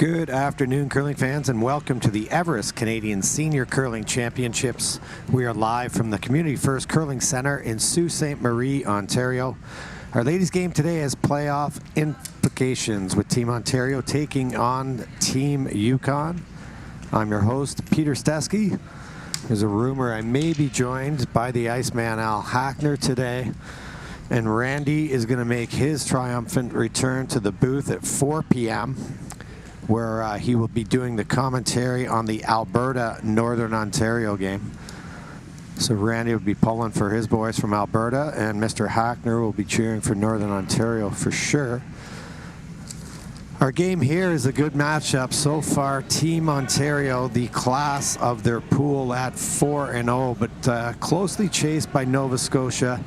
Good afternoon, curling fans, and welcome to the Everest Canadian Senior Curling Championships. We are live from the Community First Curling Centre in Sault Ste. Marie, Ontario. Our ladies' game today has playoff implications with Team Ontario taking on Team Yukon. I'm your host, Peter Stesky. There's a rumor I may be joined by the Iceman Al Hackner today. And Randy is going to make his triumphant return to the booth at 4 p.m. where he will be doing the commentary on the Alberta-Northern Ontario game. So Randy will be pulling for his boys from Alberta, and Mr. Hackner will be cheering for Northern Ontario for sure. Our game here is a good matchup so far. Team Ontario, the class of their pool at 4-0, but closely chased by Nova Scotia.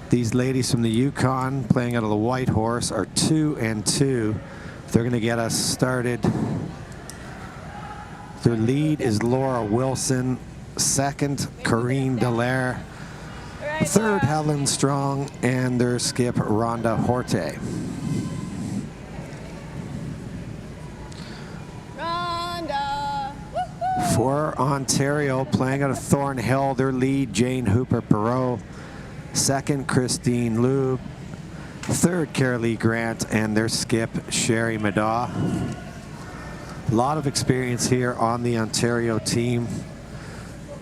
These ladies from the Yukon, playing out of the White Horse, are 2-2. They're going to get us started. Their lead is Laura Wilson. Second, Corinne Dallaire. Third, Helen Strong. And their skip, Rhonda Horte. For Ontario, playing out of Thornhill, their lead, Jane Hooper-Perreault. Second, Christine Lube. Third, Carolee Grant, and their skip, Sherry Madaw. A lot of experience here on the Ontario team.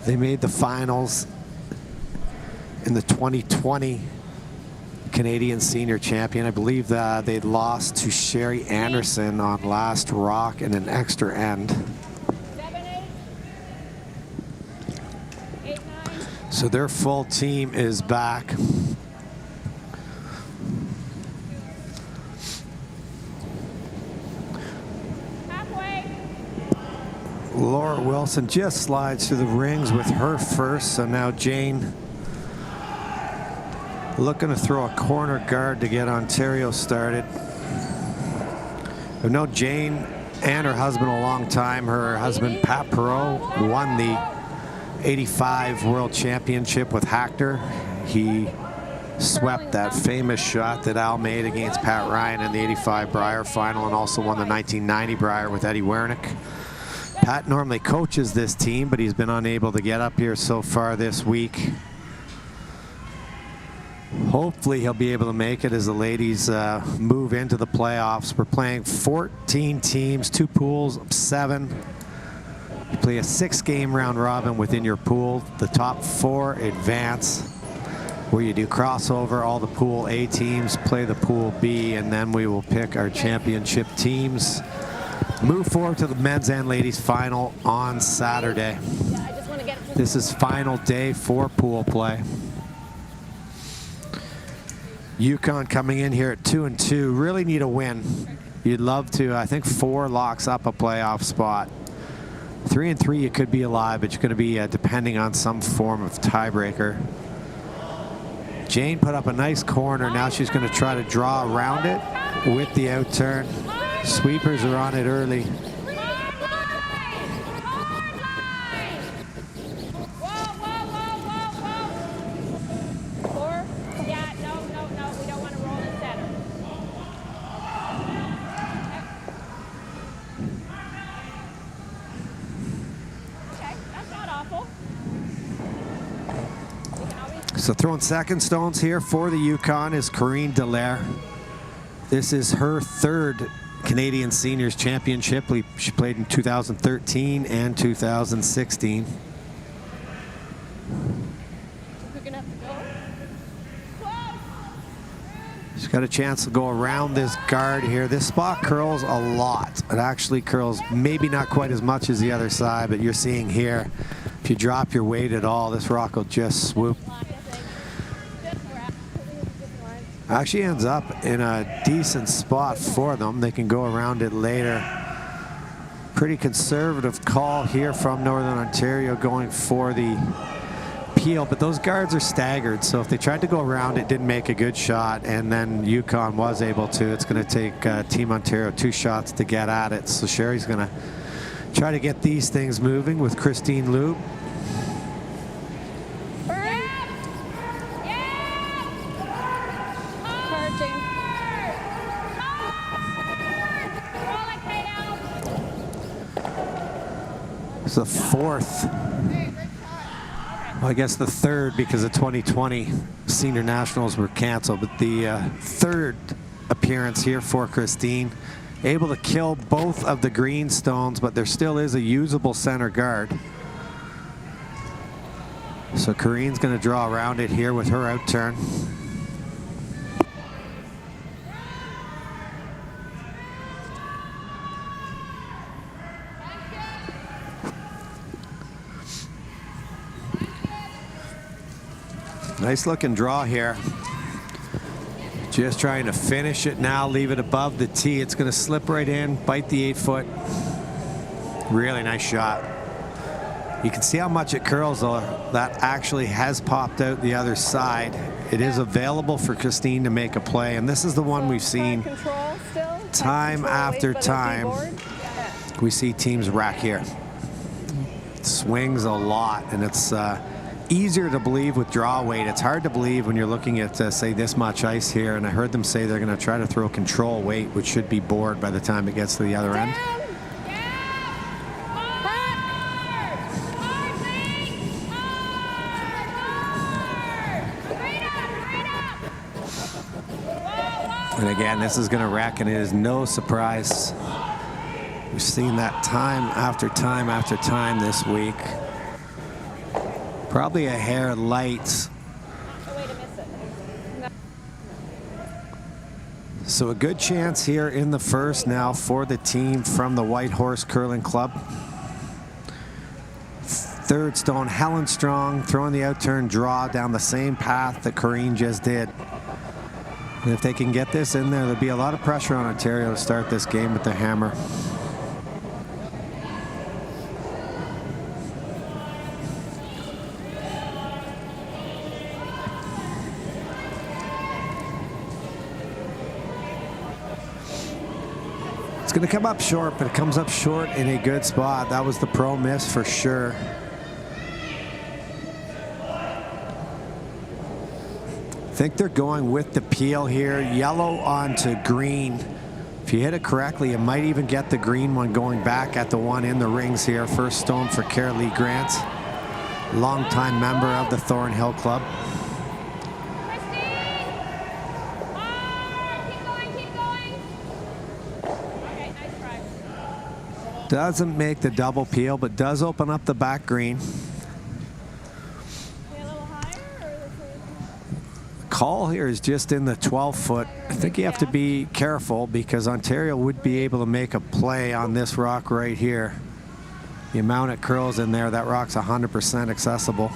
They made the finals in the 2020 Canadian Senior Champion. I believe that they lost to Sherry Anderson on last rock in an extra end. So their full team is back. Laura Wilson just slides through the rings with her first, so now Jane looking to throw a corner guard to get Ontario started. I've known Jane and her husband a long time. Her husband, Pat Perreault, won the 85 World Championship with Hackner. He swept that famous shot that Al made against Pat Ryan in the 85 Brier final, and also won the 1990 Brier with Eddie Wernick. Pat normally coaches this team, but he's been unable to get up here so far this week. Hopefully he'll be able to make it as the ladies move into the playoffs. We're playing 14 teams, 2 pools of 7. You play a 6-game round robin within your pool. The top 4 advance, where you do crossover. All the Pool A teams play the Pool B, and then we will pick our championship teams. Move forward to the men's and ladies final on Saturday. This is final day for pool play. Yukon coming in here at 2-2. Really need a win. You'd love to. I think 4 locks up a playoff spot. 3-3, you could be alive, but you're going to be depending on some form of tiebreaker. Jane put up a nice corner. Now she's going to try to draw around it with the out turn. Sweepers are on it early. So throwing second stones here for the Yukon is Corinne Dallaire. This is her 3rd Canadian Seniors Championship. She played in 2013 and 2016. She's got a chance to go around this guard here. This spot curls a lot. It actually curls maybe not quite as much as the other side, but you're seeing here, if you drop your weight at all, this rock will just swoop. Actually ends up in a decent spot for them. They can go around it later. Pretty conservative call here from Northern Ontario, going for the peel, but those guards are staggered, so if they tried to go around it, didn't make a good shot, and then Yukon was able to. It's going to take Team Ontario 2 shots to get at it. So Sherry's going to try to get these things moving with Christine Lube. It's the fourth, well, I guess the third, because the 2020 senior nationals were canceled, but the third appearance here for Christine. Able to kill both of the green stones, but there still is a usable center guard. So Kareen's going to draw around it here with her out turn. Nice looking draw here. Just trying to finish it now, leave it above the tee. It's going to slip right in, bite the 8 foot. Really nice shot. You can see how much it curls though. That actually has popped out the other side. It is available for Christine to make a play, and this is the one we've seen time after time. We see teams rack here. Swings a lot, and it's easier to believe with draw weight. It's hard to believe when you're looking at, say, this much ice here, and I heard them say they're going to try to throw control weight, which should be bored by the time it gets to the other end. And again, this is going to wreck, and it is no surprise. We've seen that time after time after time this week. Probably a hair light. So a good chance here in the first now for the team from the White Horse Curling Club. Third stone, Helen Strong, throwing the out-turn draw down the same path that Kareen just did. And if they can get this in there, there'll be a lot of pressure on Ontario to start this game with the hammer. It's going to come up short, but it comes up short in a good spot. That was the pro miss for sure. I think they're going with the peel here. Yellow onto green. If you hit it correctly, you might even get the green one going back at the one in the rings here. First stone for Carolee Grant, longtime member of the Thornhill Club. Doesn't make the double peel, but does open up the back green. Call here is just in the 12 foot. I think you have to be careful because Ontario would be able to make a play on this rock right here. The amount it curls in there, that rock's 100% accessible.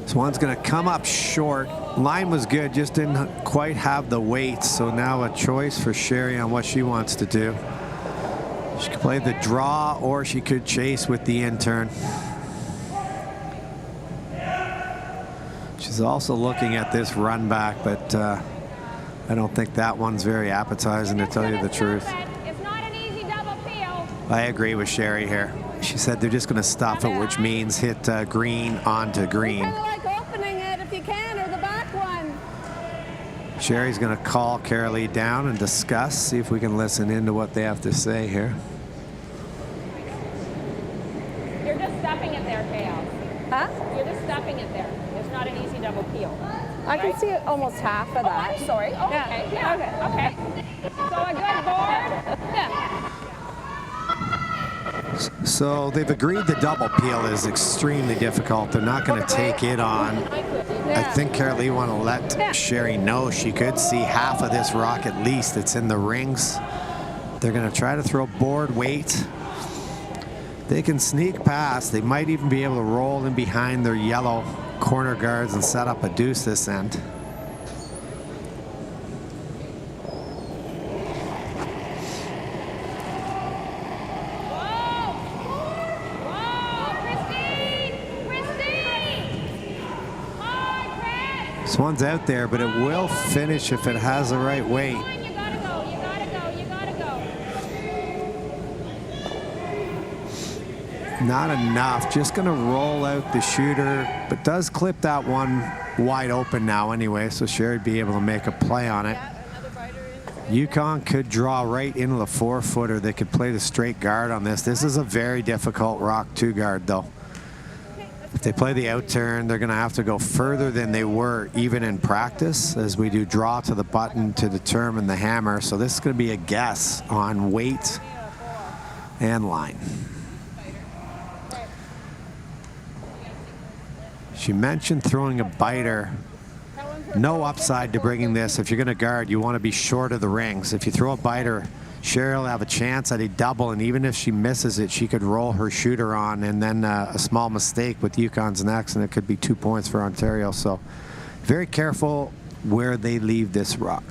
This one's going to come up short. Line was good, just didn't quite have the weight. So now a choice for Sherry on what she wants to do. She could play the draw, or she could chase with the in-turn. She's also looking at this run back, but I don't think that one's very appetizing, to tell you the truth. It's not an easy double peel. I agree with Sherry here. She said they're just going to stuff it, which means hit green onto green. Kind of like opening it if you can, or the back one. Sherry's going to call Carolee down and discuss, see if we can listen into what they have to say here. You're just stuffing it there, Chaos. Huh? You're just stuffing it there. It's not an easy double peel. I can see almost half of that. Oh, I'm sorry. Oh, yeah. Okay. Yeah. Okay. So a good board. Yeah. So they've agreed the double peel is extremely difficult. They're not going to take it on. I think Carolee want to let Sherry know she could see half of this rock at least. It's in the rings. They're going to try to throw board weight. They can sneak past. They might even be able to roll in behind their yellow corner guards and set up a deuce this end. This one's out there, but it will finish if it has the right weight. You gotta go, you gotta go, you gotta go. Not enough. Just going to roll out the shooter, but does clip that one wide open now anyway, so Sherry'd be able to make a play on it. Yukon could draw right into the 4-footer. They could play the straight guard on this. This is a very difficult rock 2-guard though. If they play the out turn, they're going to have to go further than they were even in practice, as we do draw to the button to determine the hammer. So this is going to be a guess on weight and line. She mentioned throwing a biter. No upside to bringing this. If you're going to guard, you want to be short of the rings. If you throw a biter, Sherry will have a chance at a double, and even if she misses it, she could roll her shooter on, and then a small mistake with Yukon's next, and it could be 2 points for Ontario. So very careful where they leave this rock.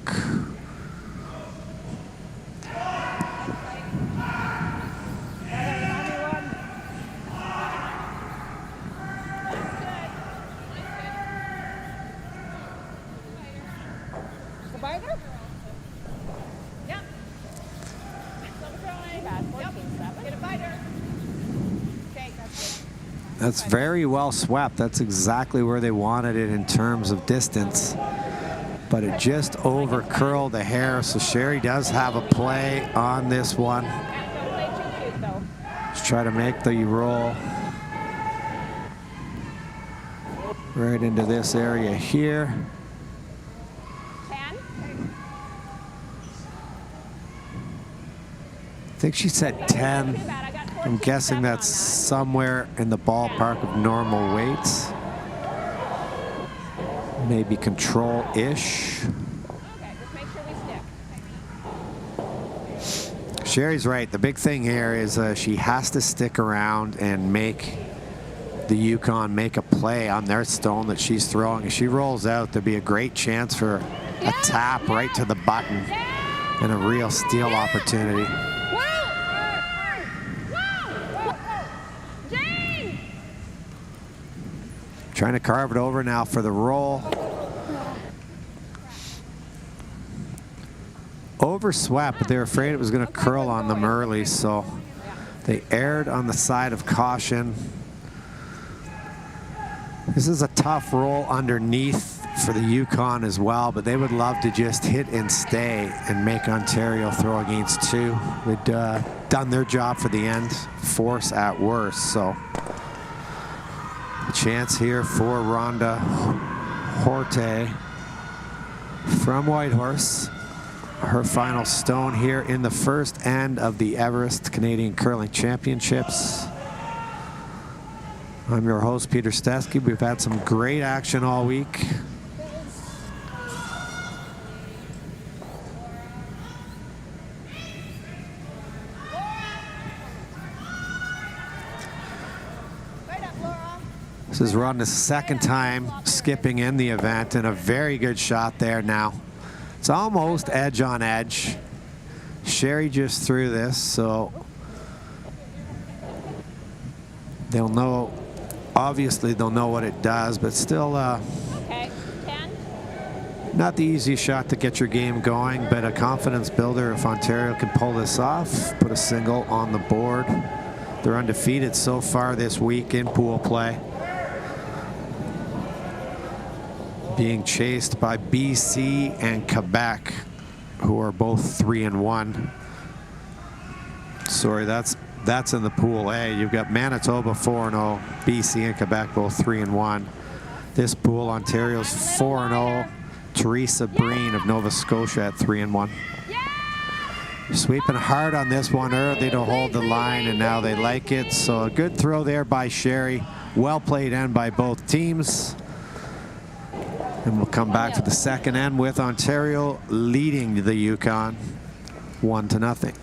That's very well swept. That's exactly where they wanted it in terms of distance. But it just over curled the hair, so Sherry does have a play on this one. Let's try to make the roll right into this area here. I think she said 10. I'm guessing that's somewhere in the ballpark of normal weights. Maybe control-ish. Sherry's right. The big thing here is she has to stick around and make the Yukon make a play on their stone that she's throwing. If she rolls out, there'd be a great chance for a tap right to the button and a real steal opportunity. Trying to carve it over now for the roll. Overswept, but they were afraid it was going to curl on them early, so they erred on the side of caution. This is a tough roll underneath for the Yukon as well, but they would love to just hit and stay and make Ontario throw against 2. They'd done their job for the end, force at worst, so a chance here for Rhonda Horte from Whitehorse. Her final stone here in the first end of the Everest Canadian Curling Championships. I'm your host, Peter Stesky. We've had some great action all week. This is Rhonda's second time skipping in the event, and a very good shot there now. It's almost edge on edge. Sherry just threw this, so they'll know, obviously they'll know what it does, but still okay. 10. Not the easiest shot to get your game going, but a confidence builder if Ontario can pull this off, put a single on the board. They're undefeated so far this week in pool play, being chased by BC and Quebec, who are both 3-1. Sorry, that's in the pool A. You've got Manitoba 4-0, BC and Quebec both 3-1. This pool, Ontario's 4-0. Teresa Breen of Nova Scotia at 3-1. Sweeping hard on this one early to hold the line, and now they like it. So a good throw there by Sherry. Well played in by both teams. And we'll come back to the second end with Ontario leading the Yukon 1-0.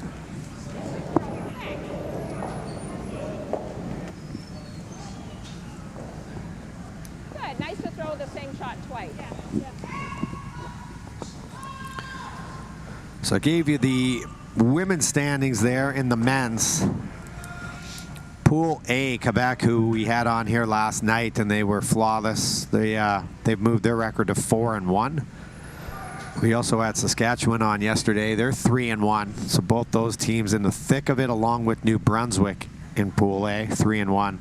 Good. Nice to throw the same shot twice. So I gave you the women's standings there in the men's. Pool A, Quebec, who we had on here last night, and they were flawless. They've moved their record to 4-1. We also had Saskatchewan on yesterday. They're 3-1. So both those teams in the thick of it, along with New Brunswick in Pool A, 3-1.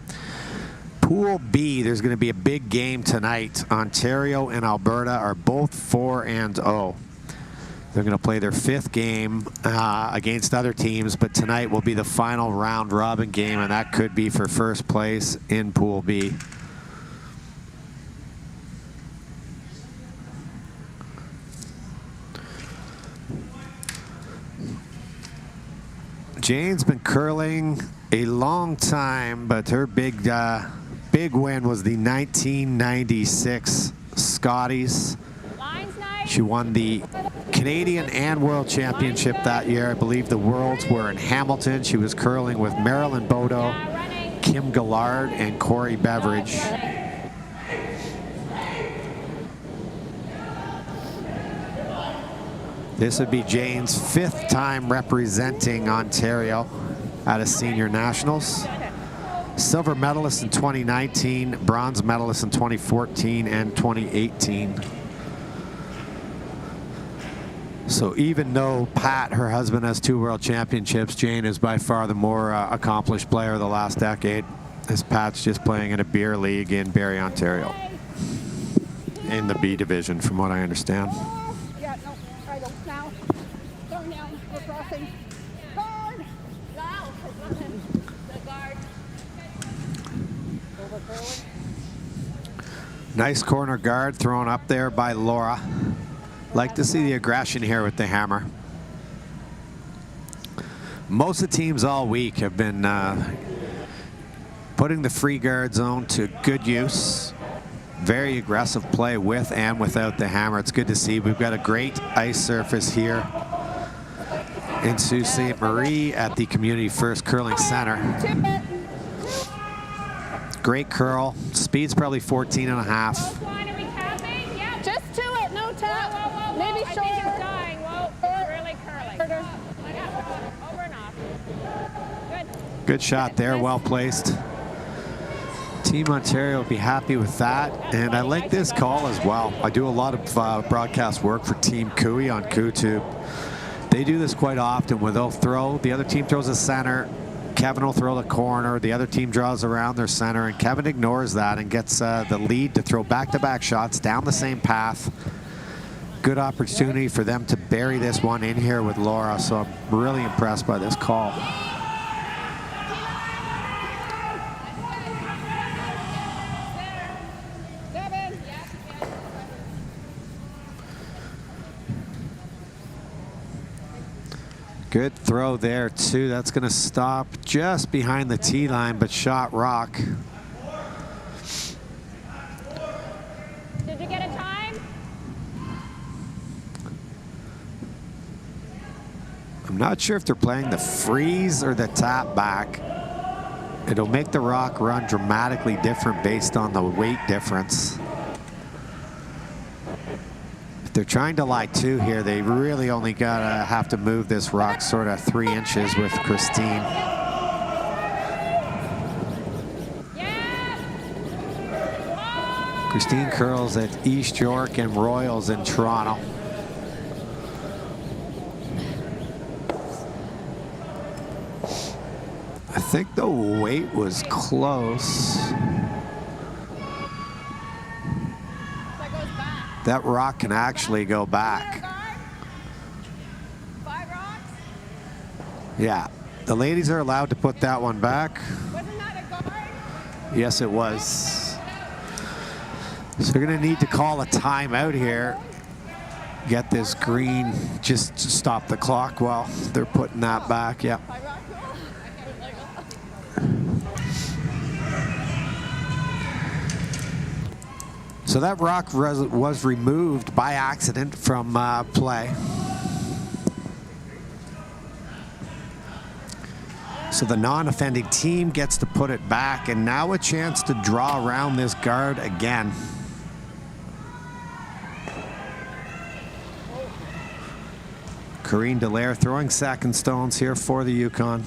Pool B, there's going to be a big game tonight. Ontario and Alberta are both 4-0. They're going to play their 5th game against other teams, but tonight will be the final round robin game, and that could be for first place in Pool B. Jane's been curling a long time, but her big win was the 1996 Scotties. She won the Canadian and World Championship that year. I believe the Worlds were in Hamilton. She was curling with Marilyn Bodo, Kim Gillard, and Corey Beveridge. This would be Jane's 5th time representing Ontario at a senior nationals. Silver medalist in 2019, bronze medalist in 2014 and 2018. So even though Pat, her husband, has 2 world championships, Jane is by far the more accomplished player of the last decade, as Pat's just playing in a beer league in Barrie, Ontario, in the B division, from what I understand. Nice corner guard thrown up there by Laura. Like to see the aggression here with the hammer. Most of the teams all week have been putting the free guard zone to good use. Very aggressive play with and without the hammer. It's good to see. We've got a great ice surface here in Sault Ste. Marie at the Community First Curling Center. Great curl. Speed's probably 14 and a half. Just to it, no tap. Whoa. Maybe short. I think it's dying. Whoa, it's really curling. Over and off. Good. Good shot there, well placed. Team Ontario will be happy with that. And I like this call as well. I do a lot of broadcast work for Team Cooey on CooTube. They do this quite often where they'll throw, the other team throws a center, Kevin will throw the corner, the other team draws around their center, and Kevin ignores that and gets the lead to throw back-to-back shots down the same path. Good opportunity for them to bury this one in here with Laura, so I'm really impressed by this call. Good throw there, too. That's going to stop just behind the tee line, but shot rock. Did you get a time? I'm not sure if they're playing the freeze or the tap back. It'll make the rock run dramatically different based on the weight difference. They're trying to lie 2 here. They really only gotta have to move this rock sort of 3 inches with Christine. Yeah. Christine curls at East York and Royals in Toronto. I think the weight was close. That rock can actually go back. 5 rocks? Yeah, the ladies are allowed to put that one back. Wasn't that a guard? Yes, it was. So they're gonna need to call a timeout here. Get this green, just to stop the clock while they're putting that back, yeah. So that rock was removed by accident from play. So the non-offending team gets to put it back, and now a chance to draw around this guard again. Corrine Dallaire throwing second stones here for the Yukon.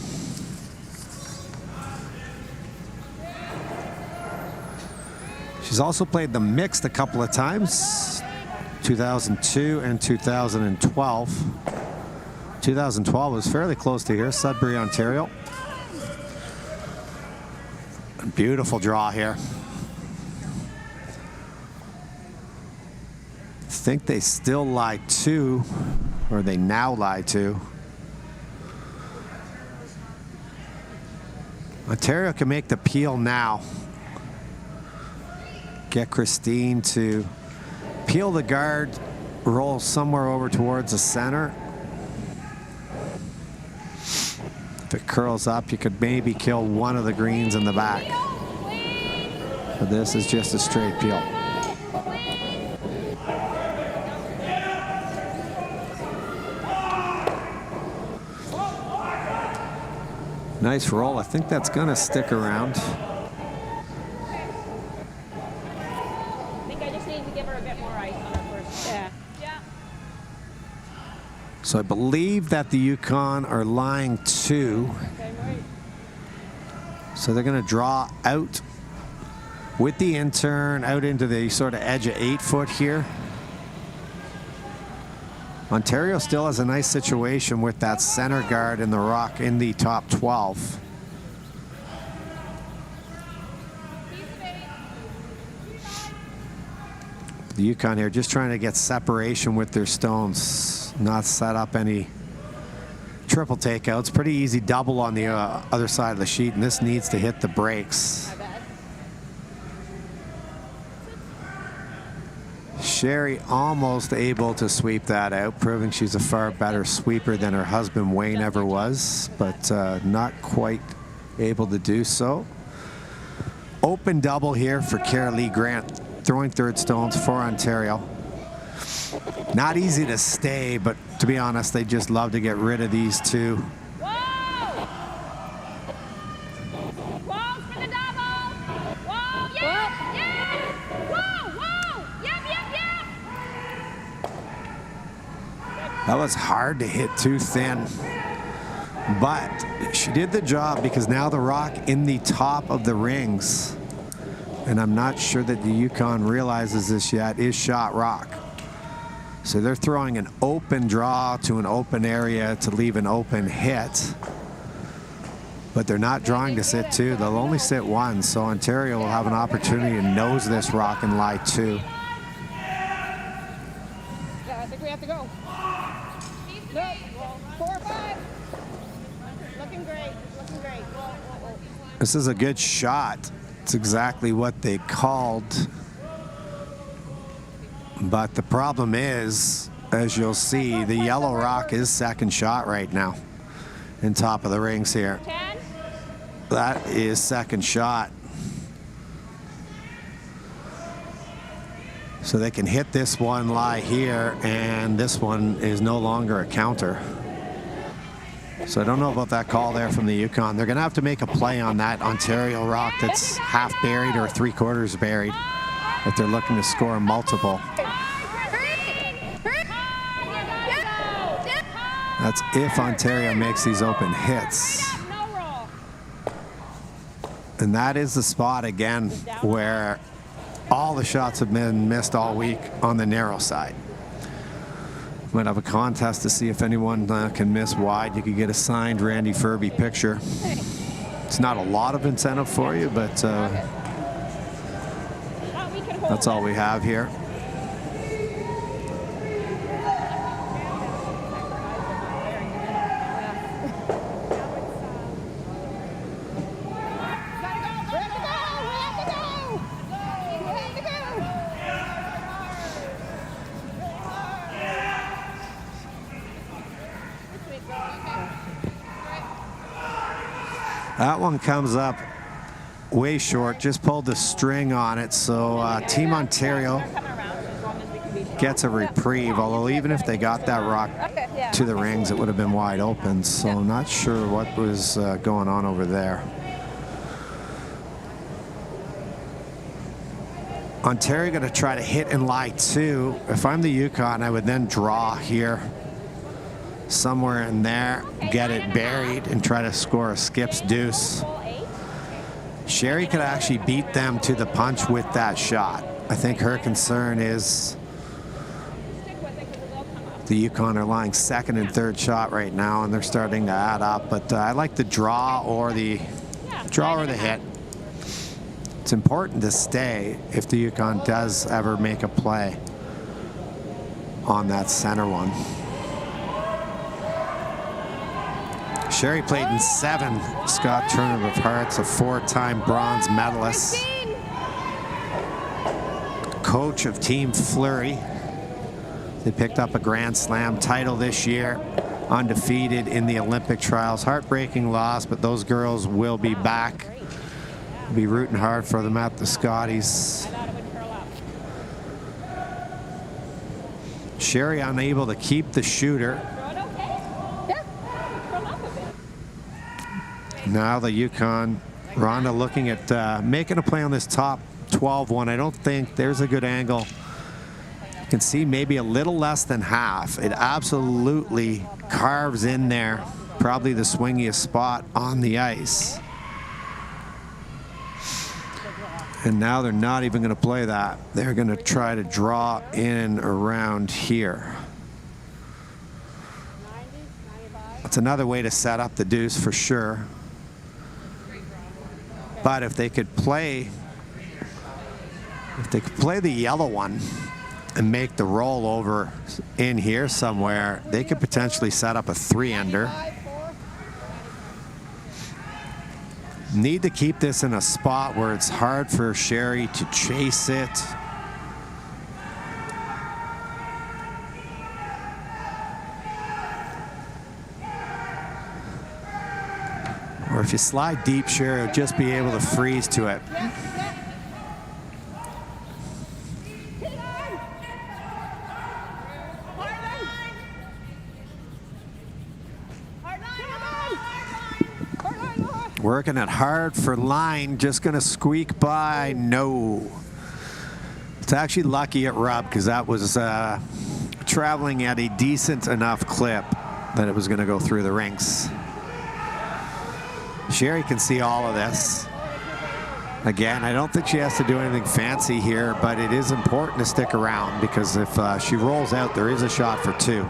She's also played the mixed a couple of times, 2002 and 2012. 2012 was fairly close to here, Sudbury, Ontario. Beautiful draw here. I think they still lie 2, or they now lie 2. Ontario can make the peel now. Get Christine to peel the guard, roll somewhere over towards the center. If it curls up, you could maybe kill one of the greens in the back. But this is just a straight peel. Nice roll. I think that's going to stick around. I think I just need to give her a bit more ice on her first. Yeah. So I believe that the Yukon are lying 2. So they're going to draw out with the in-turn out into the sort of edge of 8-foot here. Ontario still has a nice situation with that center guard in the rock in the top 12. The Yukon here just trying to get separation with their stones, not set up any triple takeouts. Pretty easy double on the other side of the sheet, and this needs to hit the brakes. Sherry almost able to sweep that out, proving she's a far better sweeper than her husband Wayne ever was, but not quite able to do so. Open double here for Cara Lee Grant, throwing third stones for Ontario. Not easy to stay, but to be honest, they just love to get rid of these two. That was hard to hit too thin, but she did the job because now the rock in the top of the rings, and I'm not sure that the Yukon realizes this yet, is shot rock. So they're throwing an open draw to an open area to leave an open hit, but they're not drawing to sit 2. They'll only sit 1, so Ontario will have an opportunity to nose this rock and lie 2. Yeah, I think we have to go. No, 4 or 5. Looking great. Looking great. This is a good shot. It's exactly what they called. But the problem is, as you'll see, the yellow rock is second shot right now in top of the rings here. 10. That is second shot. So they can hit this one, lie here, and this one is no longer a counter. So I don't know about that call there from the Yukon. They're going to have to make a play on that Ontario rock that's half buried or 3/4 buried if they're looking to score multiple. That's if Ontario makes these open hits. And that is the spot again where all the shots have been missed all week on the narrow side. Might have a contest to see if anyone can miss wide. You could get a signed Randy Furby picture. It's not a lot of incentive for you, but that's all we have here. That one comes up way short, just pulled the string on it, so Team Ontario gets a reprieve, although even if they got that rock to the rings, it would have been wide open, so I'm not sure what was going on over there. Ontario going to try to hit and lie 2. If I'm the Yukon, I would then draw here somewhere in there, get it buried, and try to score a skips deuce. Sherry could actually beat them to the punch with that shot. I think her concern is the Yukon are lying second and third shot right now, and they're starting to add up. But I like the draw or the hit. It's important to stay if the Yukon does ever make a play on that center one. Sherry played in 7 Scott Tournament of Hearts, a 4-time bronze medalist. Coach of Team Fleury. They picked up a Grand Slam title this year, undefeated in the Olympic trials. Heartbreaking loss, but those girls will be back. Be rooting hard for them at the Scotties. Sherry unable to keep the shooter. Now the Yukon, Rhonda looking at making a play on this top 12 one. I don't think there's a good angle. You can see maybe a little less than half. It absolutely carves in there. Probably the swingiest spot on the ice. And now they're not even going to play that. They're going to try to draw in around here. That's another way to set up the deuce for sure. But if they could play the yellow one and make the rollover in here somewhere, they could potentially set up a 3-ender. Need to keep this in a spot where it's hard for Sherry to chase it. Or if you slide deep, Sherry will just be able to freeze to it. Working it hard for line, just going to squeak by. No. It's actually lucky it rubbed because that was traveling at a decent enough clip that it was going to go through the rings. Sherry can see all of this. Again, I don't think she has to do anything fancy here, but it is important to stick around because if she rolls out, there is a shot for 2.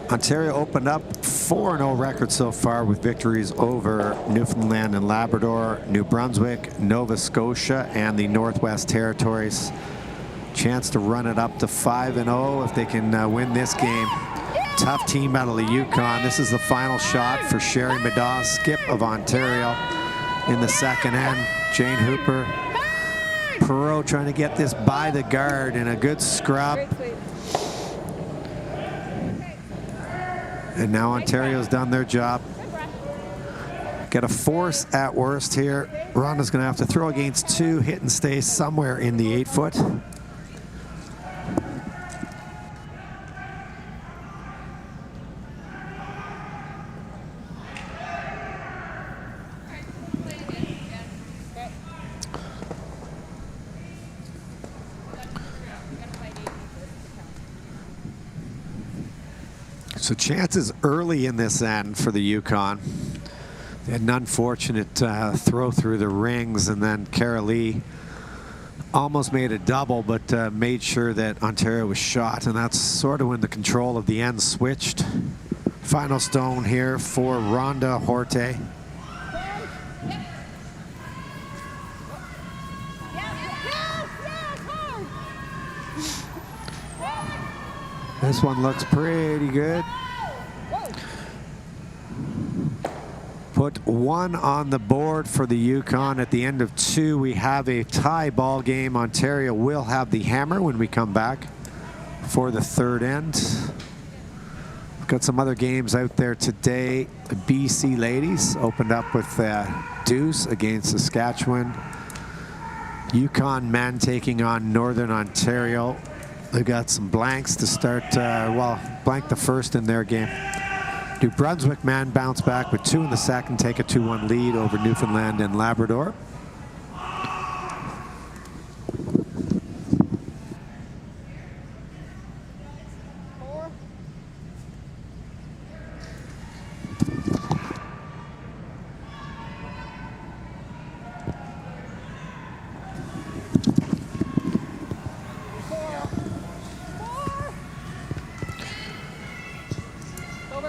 Ontario opened up 4-0 record so far with victories over Newfoundland and Labrador, New Brunswick, Nova Scotia, and the Northwest Territories. Chance to run it up to 5-0 if they can win this game. Tough team out of the Yukon. This is the final shot for Sherry Madaw, skip of Ontario in the second end. Jane Hooper, Perreault trying to get this by the guard in a good scrub. And now Ontario's done their job. Get a force at worst here. Rhonda's going to have to throw against 2, hit and stay somewhere in the 8-foot. So chances early in this end for the Yukon. They had an unfortunate throw through the rings, and then Cara Lee almost made a double, but made sure that Ontario was shot, and that's sort of when the control of the end switched. Final stone here for Rhonda Horte. This one looks pretty good. Put 1 on the board for the Yukon. At the end of 2, we have a tie ball game. Ontario will have the hammer when we come back for the 3rd end. We've got some other games out there today. The BC ladies opened up with deuce against Saskatchewan. Yukon men taking on Northern Ontario. They've got some blanks to start, well, blank the first in their game. New Brunswick men bounce back with 2 in the second, take a 2-1 lead over Newfoundland and Labrador.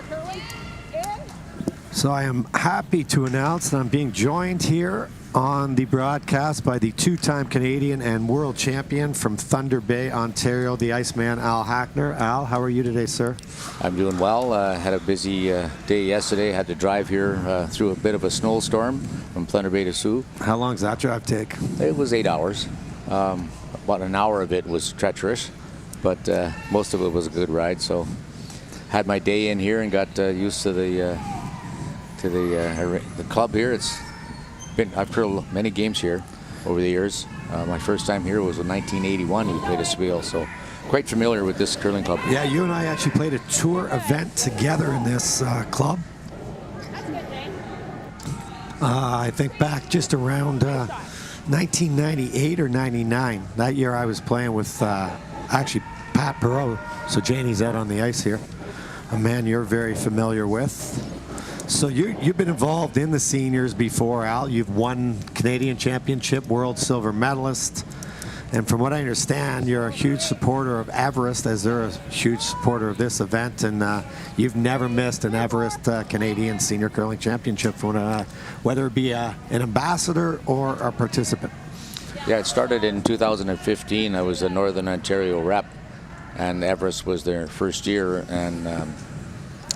curling in. So I am happy to announce that I'm being joined here on the broadcast by the two-time Canadian and world champion from Thunder Bay, Ontario, the Iceman, Al Hackner. Al, how are you today, sir? I'm doing well. Had a busy day yesterday. Had to drive here through a bit of a snowstorm from Thunder Bay to Sioux. How long does that drive take? It was 8 hours. About an hour of it was treacherous, but most of it was a good ride. So had my day in here and got used to the club here. I've curled many games here over the years. My first time here was in 1981. We played a spiel, so quite familiar with this curling club. Yeah, you and I actually played a tour event together in this club. That's good, Jane. I think back just around 1998 or 99. That year I was playing with actually Pat Perot. So Janie's out on the ice here, a man you're very familiar with. So you've been involved in the seniors before, Al. You've won Canadian Championship, world silver medalist. And from what I understand, you're a huge supporter of Everest, as they're a huge supporter of this event. And you've never missed an Everest Canadian Senior Curling Championship, whether it be an ambassador or a participant. Yeah, it started in 2015. I was a Northern Ontario rep, and Everest was their first year. And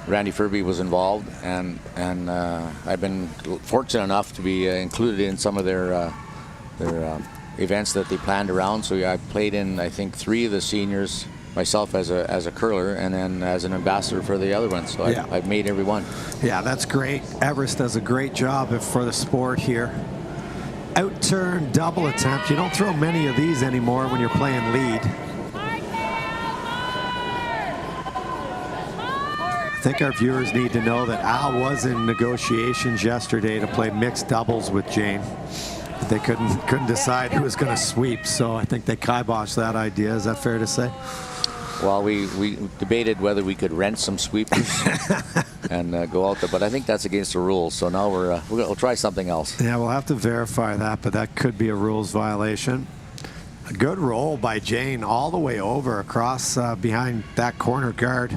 Randy Furby was involved, and I've been fortunate enough to be included in some of their events that they planned around. So yeah, I played in, I think, 3 of the seniors myself as a curler, and then as an ambassador for the other ones. So yeah. I've made every one. Yeah, that's great. Everest does a great job for the sport here. Out-turn double attempt. You don't throw many of these anymore when you're playing lead. I think our viewers need to know that Al was in negotiations yesterday to play mixed doubles with Jane. They couldn't decide who was going to sweep, so I think they kiboshed that idea. Is that fair to say? Well, we debated whether we could rent some sweepers and go out there, but I think that's against the rules. So now we'll try something else. Yeah, we'll have to verify that, but that could be a rules violation. A good roll by Jane all the way over across behind that corner guard.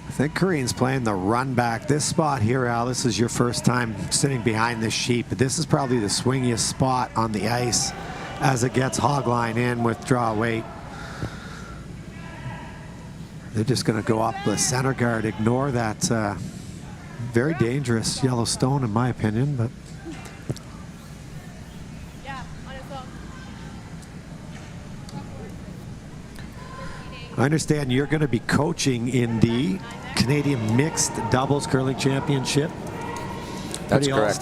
I think Kareen's playing the run back. This spot here, Al, this is your first time sitting behind this sheet, but this is probably the swingiest spot on the ice as it gets hog line in with draw weight. They're just going to go up the center guard, ignore that very dangerous yellow stone in my opinion, but I understand you're going to be coaching in the Canadian Mixed Doubles Curling Championship. That's pretty correct.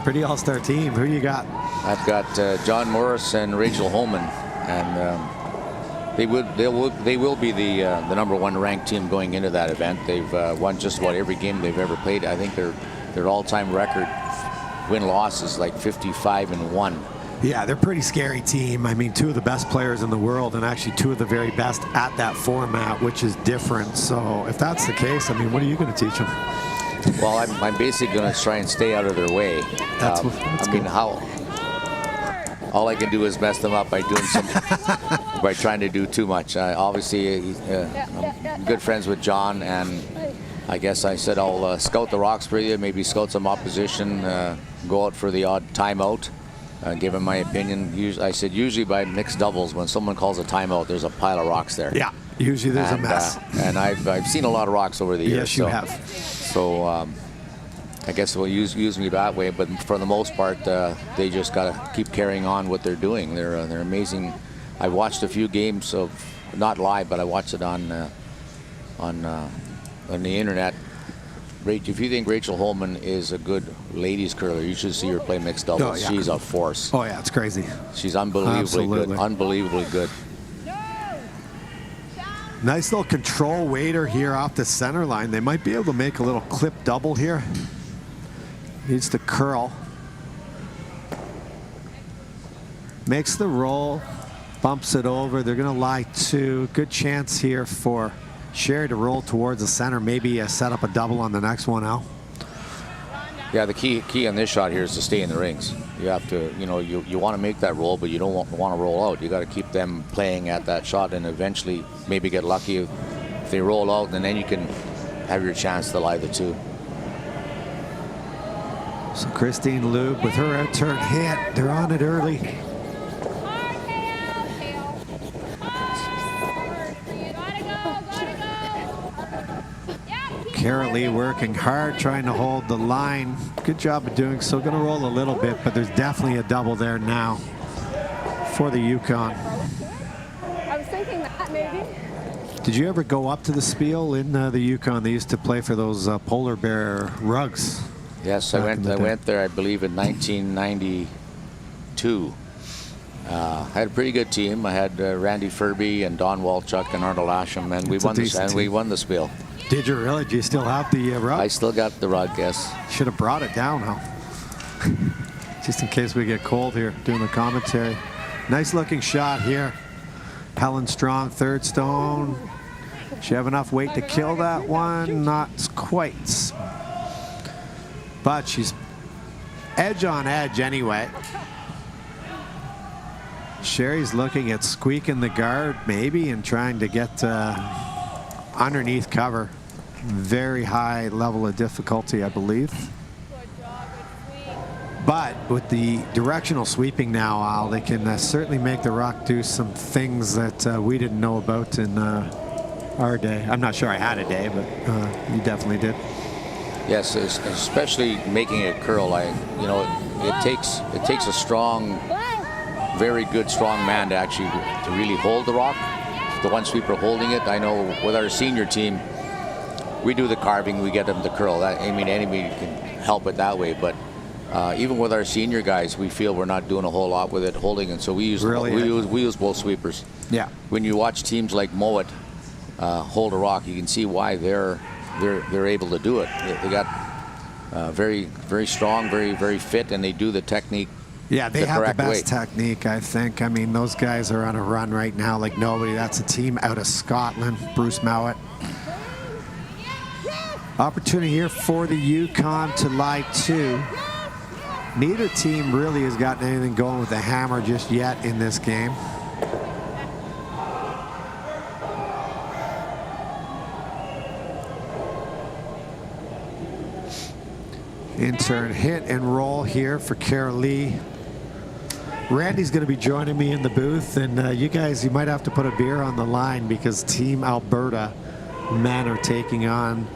Pretty all-star team. Who you got? I've got John Morris and Rachel Holman, and they will be the #1 ranked team going into that event. They've won just about every game they've ever played. I think their all-time record win-loss is like 55-1. Yeah, they're a pretty scary team. I mean, 2 of the best players in the world, and actually 2 of the very best at that format, which is different. So if that's the case, I mean, what are you going to teach them? Well, I'm basically going to try and stay out of their way. I mean, all I can do is mess them up by doing by trying to do too much. Obviously, I'm good friends with John, and I guess I said I'll scout the rocks for you, maybe scout some opposition, go out for the odd timeout. Give him my opinion. I said usually by mixed doubles, when someone calls a timeout, there's a pile of rocks there. Yeah, usually there's a mess. And I've seen a lot of rocks over the years. Yes, you have. So I guess they'll use me that way. But for the most part, they just got to keep carrying on what they're doing. They're amazing. I watched a few games of, not live, but I watched it on the internet. If you think Rachel Holman is a good ladies curler, you should see her play mixed doubles. Oh, yeah. She's a force. Oh yeah, it's crazy. She's unbelievably good. Unbelievably good. Nice little control waiter here off the center line. They might be able to make a little clip double here. Needs to curl. Makes the roll, bumps it over. They're going to lie 2. Good chance here for Sherry to roll towards the center, maybe set up a double on the next one, Al. Yeah, the key on this shot here is to stay in the rings. You have to, you know, you want to make that roll, but you don't want to roll out. You got to keep them playing at that shot, and eventually maybe get lucky if they roll out, and then you can have your chance to lie the two. So Christine Lube with her out-turn hit. They're on it early. Kara Lee working hard, trying to hold the line. Good job of doing so. Going to roll a little bit, but there's definitely a double there now for the Yukon. I was thinking that maybe. Did you ever go up to the Spiel in the Yukon? They used to play for those polar bear rugs. Yes, I went there, I believe, in 1992. I had a pretty good team. I had Randy Furby and Don Walchuk and Arnold Asham, and we won the Spiel. Did you really? Do you still have the rug? I still got the rug, yes. Should have brought it down, huh? Just in case we get cold here doing the commentary. Nice looking shot here. Helen Strong, third stone. She have enough weight to kill that one? Not quite. But she's edge on edge anyway. Sherry's looking at squeaking the guard maybe and trying to get underneath cover. Very high level of difficulty, I believe. But with the directional sweeping now, Al, they can certainly make the rock do some things that we didn't know about in our day. I'm not sure I had a day, but you definitely did. Yes, especially making it curl. It takes a strong, very good strong man to actually really hold the rock. The one sweeper holding it. I know with our senior team, we do the carving, we get them to curl. Anybody can help it that way, but even with our senior guys, we feel we're not doing a whole lot with it holding, and so we use both sweepers. Yeah. When you watch teams like Mowat hold a rock, you can see why they're able to do it. They got very strong, very fit, and they do the technique. Yeah, they have the best technique, I think. I mean, those guys are on a run right now like nobody. That's a team out of Scotland, Bruce Mowat. Opportunity here for the Yukon to lie two. Neither team really has gotten anything going with the hammer just yet in this game. In-turn hit and roll here for Kara Lee. Randy's going to be joining me in the booth, and you guys, you might have to put a beer on the line because Team Alberta men are taking on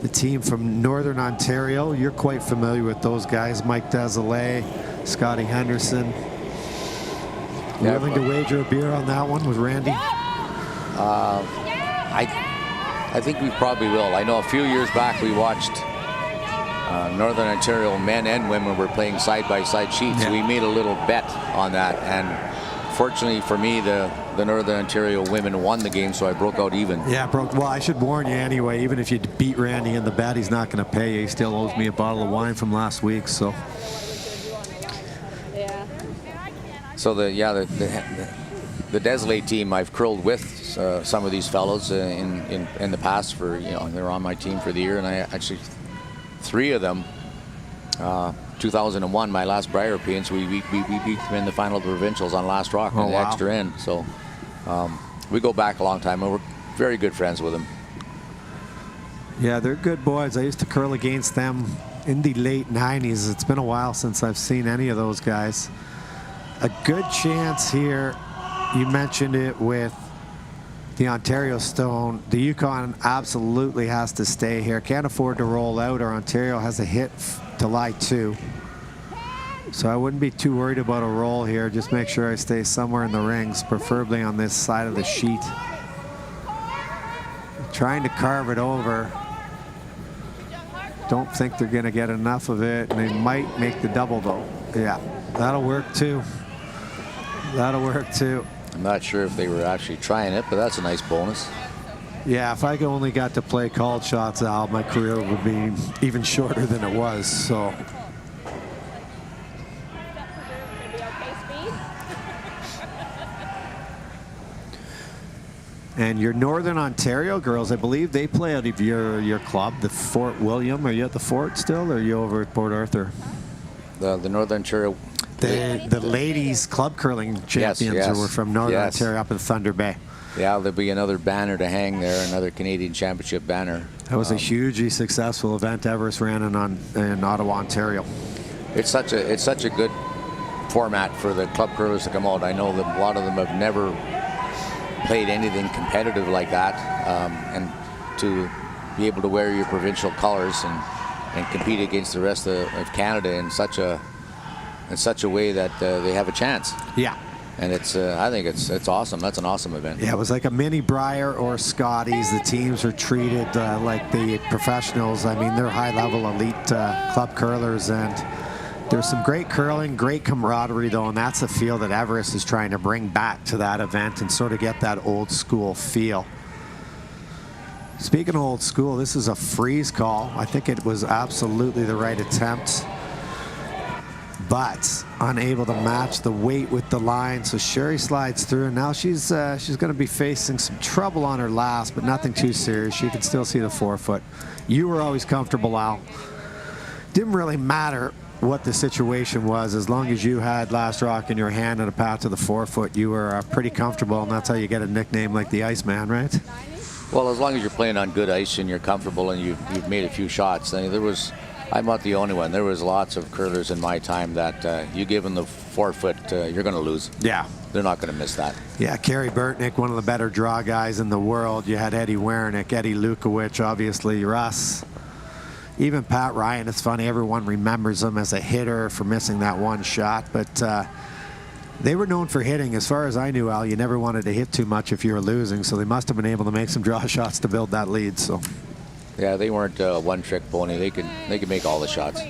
the team from Northern Ontario. You're quite familiar with those guys, Mike Desolé, Scotty Henderson. Willing to wager a beer on that one with Randy? I think we probably will. I know a few years back we watched Northern Ontario men and women were playing side-by-side sheets. Yeah. We made a little bet on that, and fortunately for me, the Northern Ontario women won the game, so I broke out even. Yeah, well, I should warn you anyway, even if you beat Randy in the bet, he's not going to pay you. He still owes me a bottle of wine from last week, so. So the Desolé team, I've curled with some of these fellows in the past for, they're on my team for the year, and I actually, 3 of them, 2001, my last Brier appearance, we beat them in the final of the provincials on last rock in the extra end. So we go back a long time, and we're very good friends with them. Yeah, they're good boys. I used to curl against them in the late 90s. It's been a while since I've seen any of those guys. A good chance here. You mentioned it with the Ontario Stone. The Yukon absolutely has to stay here. Can't afford to roll out, or Ontario has a hit to lie two. So I wouldn't be too worried about a roll here. Just make sure I stay somewhere in the rings, preferably on this side of the sheet. Trying to carve it over. Don't think they're going to get enough of it, and they might make the double though. Yeah, that'll work too. That'll work too. I'm not sure if they were actually trying it, but that's a nice bonus. Yeah, if I only got to play called shots, Al, my career would be even shorter than it was. So. And your Northern Ontario girls, I believe they play out of your club, the Fort William. Are you at the Fort still, or are you over at Port Arthur? The Northern Ontario. The ladies club curling champions were from Northern Ontario up in Thunder Bay. Yeah, there'll be another banner to hang there, another Canadian Championship banner. That was a hugely successful event Everest ran in Ottawa, Ontario. It's such a good format for the club curlers to come out. I know that a lot of them have never played anything competitive like that, and to be able to wear your provincial colors and compete against the rest of Canada in such a way that they have a chance. Yeah. And I think it's awesome. That's an awesome event. Yeah, it was like a mini Brier or Scotties. The teams were treated like the professionals. I mean, they're high-level elite club curlers, and there's some great curling, great camaraderie, though, and that's a feel that Everest is trying to bring back to that event and sort of get that old-school feel. Speaking of old school, this is a freeze call. I think it was absolutely the right attempt, but unable to match the weight with the line. So Sherry slides through, and now she's going to be facing some trouble on her last, but nothing too serious. She can still see the forefoot. You were always comfortable, Al. Didn't really matter what the situation was, as long as you had last rock in your hand and a path to the forefoot, you were pretty comfortable, and that's how you get a nickname like the Iceman, right? Well, as long as you're playing on good ice and you're comfortable and you've made a few shots. I'm not the only one. There was lots of curlers in my time that you give them the forefoot, you're going to lose. Yeah. They're not going to miss that. Yeah, Kerry Burtnick, one of the better draw guys in the world. You had Eddie Wernick, Eddie Lukowicz, obviously Russ. Even Pat Ryan, it's funny, everyone remembers him as a hitter for missing that one shot, but they were known for hitting. As far as I knew, Al, you never wanted to hit too much if you were losing, so they must have been able to make some draw shots to build that lead. So, yeah, they weren't a one-trick pony. They could make all the shots.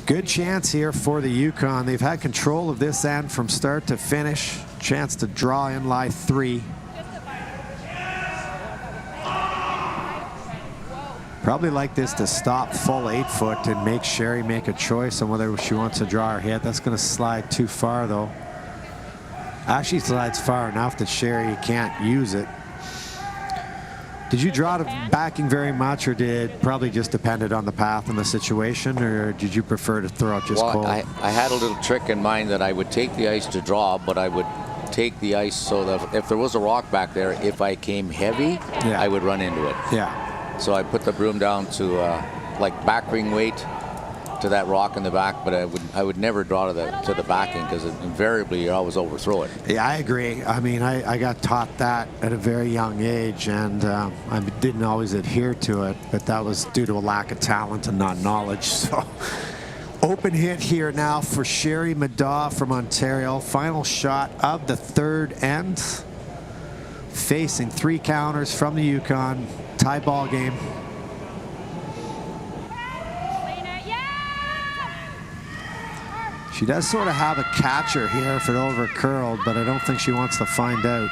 Good chance here for the Yukon. They've had control of this end from start to finish. Chance to draw in lie 3. Probably like this to stop full 8-foot and make Sherry make a choice on whether she wants to draw her hit. That's going to slide too far, though. Actually slides far enough that Sherry can't use it. Did you draw the backing very much, or did it probably just depended on the path and the situation, or did you prefer to throw it just cold? I had a little trick in mind that I would take the ice to draw, but I would take the ice so that if there was a rock back there, if I came heavy, I would run into it. Yeah. So I put the broom down to like back ring weight to that rock in the back, but I would never draw to the backing, because invariably you always overthrow it. Yeah, I agree. I mean, I got taught that at a very young age, and I didn't always adhere to it, but that was due to a lack of talent and not knowledge. So open hit here now for Sherry Madaw from Ontario. Final shot of the third end. Facing 3 counters from the Yukon. Tie ball game. She does sort of have a catcher here if it over curled, but I don't think she wants to find out.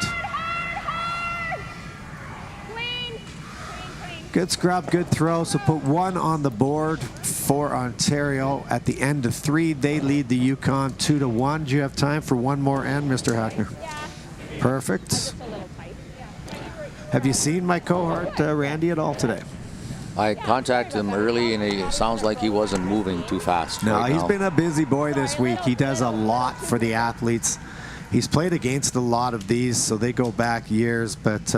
Good scrub, good throw. So put 1 on the board for Ontario. At the end of 3, they lead the Yukon 2-1. Do you have time for one more end, Mr. Hackner? Perfect. Have you seen my cohort, Randy, at all today? I contacted him early, and he sounds like he wasn't moving too fast. No, he's been a busy boy this week. He does a lot for the athletes. He's played against a lot of these, so they go back years, but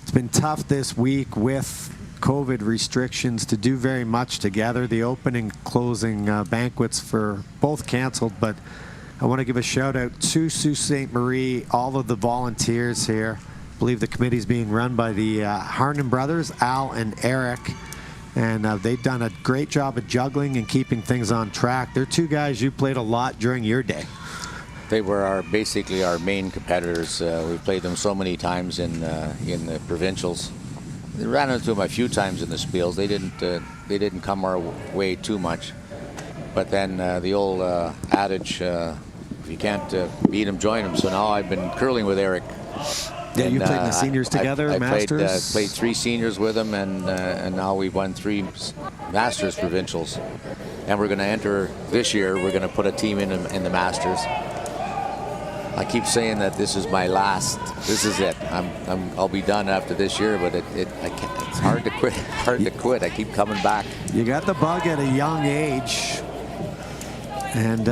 it's been tough this week with COVID restrictions to do very much together. The opening, closing banquets for both canceled, but I want to give a shout out to Sault Ste. Marie, all of the volunteers here. I believe the committee is being run by the Harnan brothers, Al and Eric, and they've done a great job of juggling and keeping things on track. They're 2 guys you played a lot during your day. They were basically our main competitors. We played them so many times in the provincials. We ran into them a few times in the Spiels. They didn't come our way too much. But then the old adage, if you can't beat them, join them. So now I've been curling with Eric. Yeah, you played in the seniors together, I Masters? played 3 seniors with him, and now we've won 3 Masters provincials. And we're going to enter this year. We're going to put a team in the Masters. I keep saying that this is my last. This is it. I'll be done after this year, but I can't, it's hard to quit. Hard to quit. I keep coming back. You got the bug at a young age, and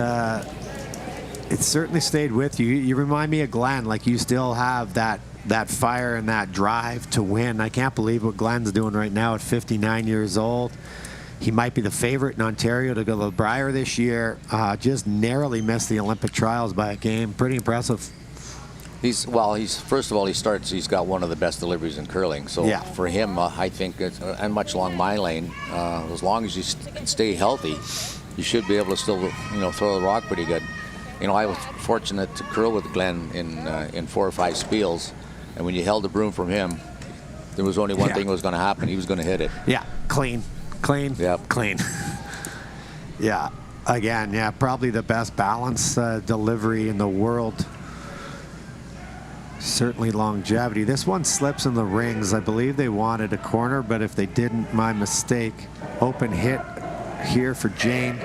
it certainly stayed with you. You remind me of Glenn. Like, you still have that fire and that drive to win. I can't believe what Glenn's doing right now at 59 years old. He might be the favorite in Ontario to go to the Brier this year. Just narrowly missed the Olympic trials by a game. Pretty impressive. He's first of all, he's got one of the best deliveries in curling. So yeah. For him, I think, and much along my lane, as long as you can stay healthy, you should be able to still, throw the rock pretty good. I was fortunate to curl with Glenn in 4 or 5 spiels, and when you held the broom from him, there was only one thing that was going to happen. He was going to hit it. Yeah, clean. Yep. Clean. Yeah. Again, probably the best balance delivery in the world. Certainly longevity. This one slips in the rings. I believe they wanted a corner, but if they didn't, my mistake. Open hit here for Jane.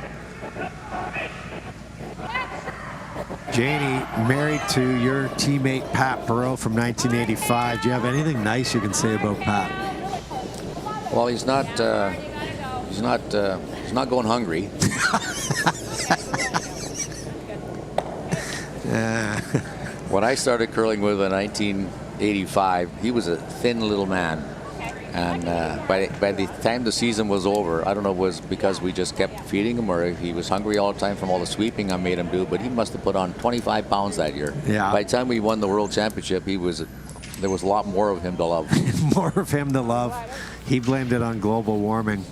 Janie, married to your teammate Pat Perreault from 1985. Do you have anything nice you can say about Pat? Well, he's not going hungry. When I started curling with in 1985, he was a thin little man, and by the time the season was over, I don't know if it was because we just kept feeding him or if he was hungry all the time from all the sweeping I made him do, but he must have put on 25 pounds that year. Yeah. By the time we won the World Championship, there was a lot more of him to love. More of him to love. He blamed it on global warming.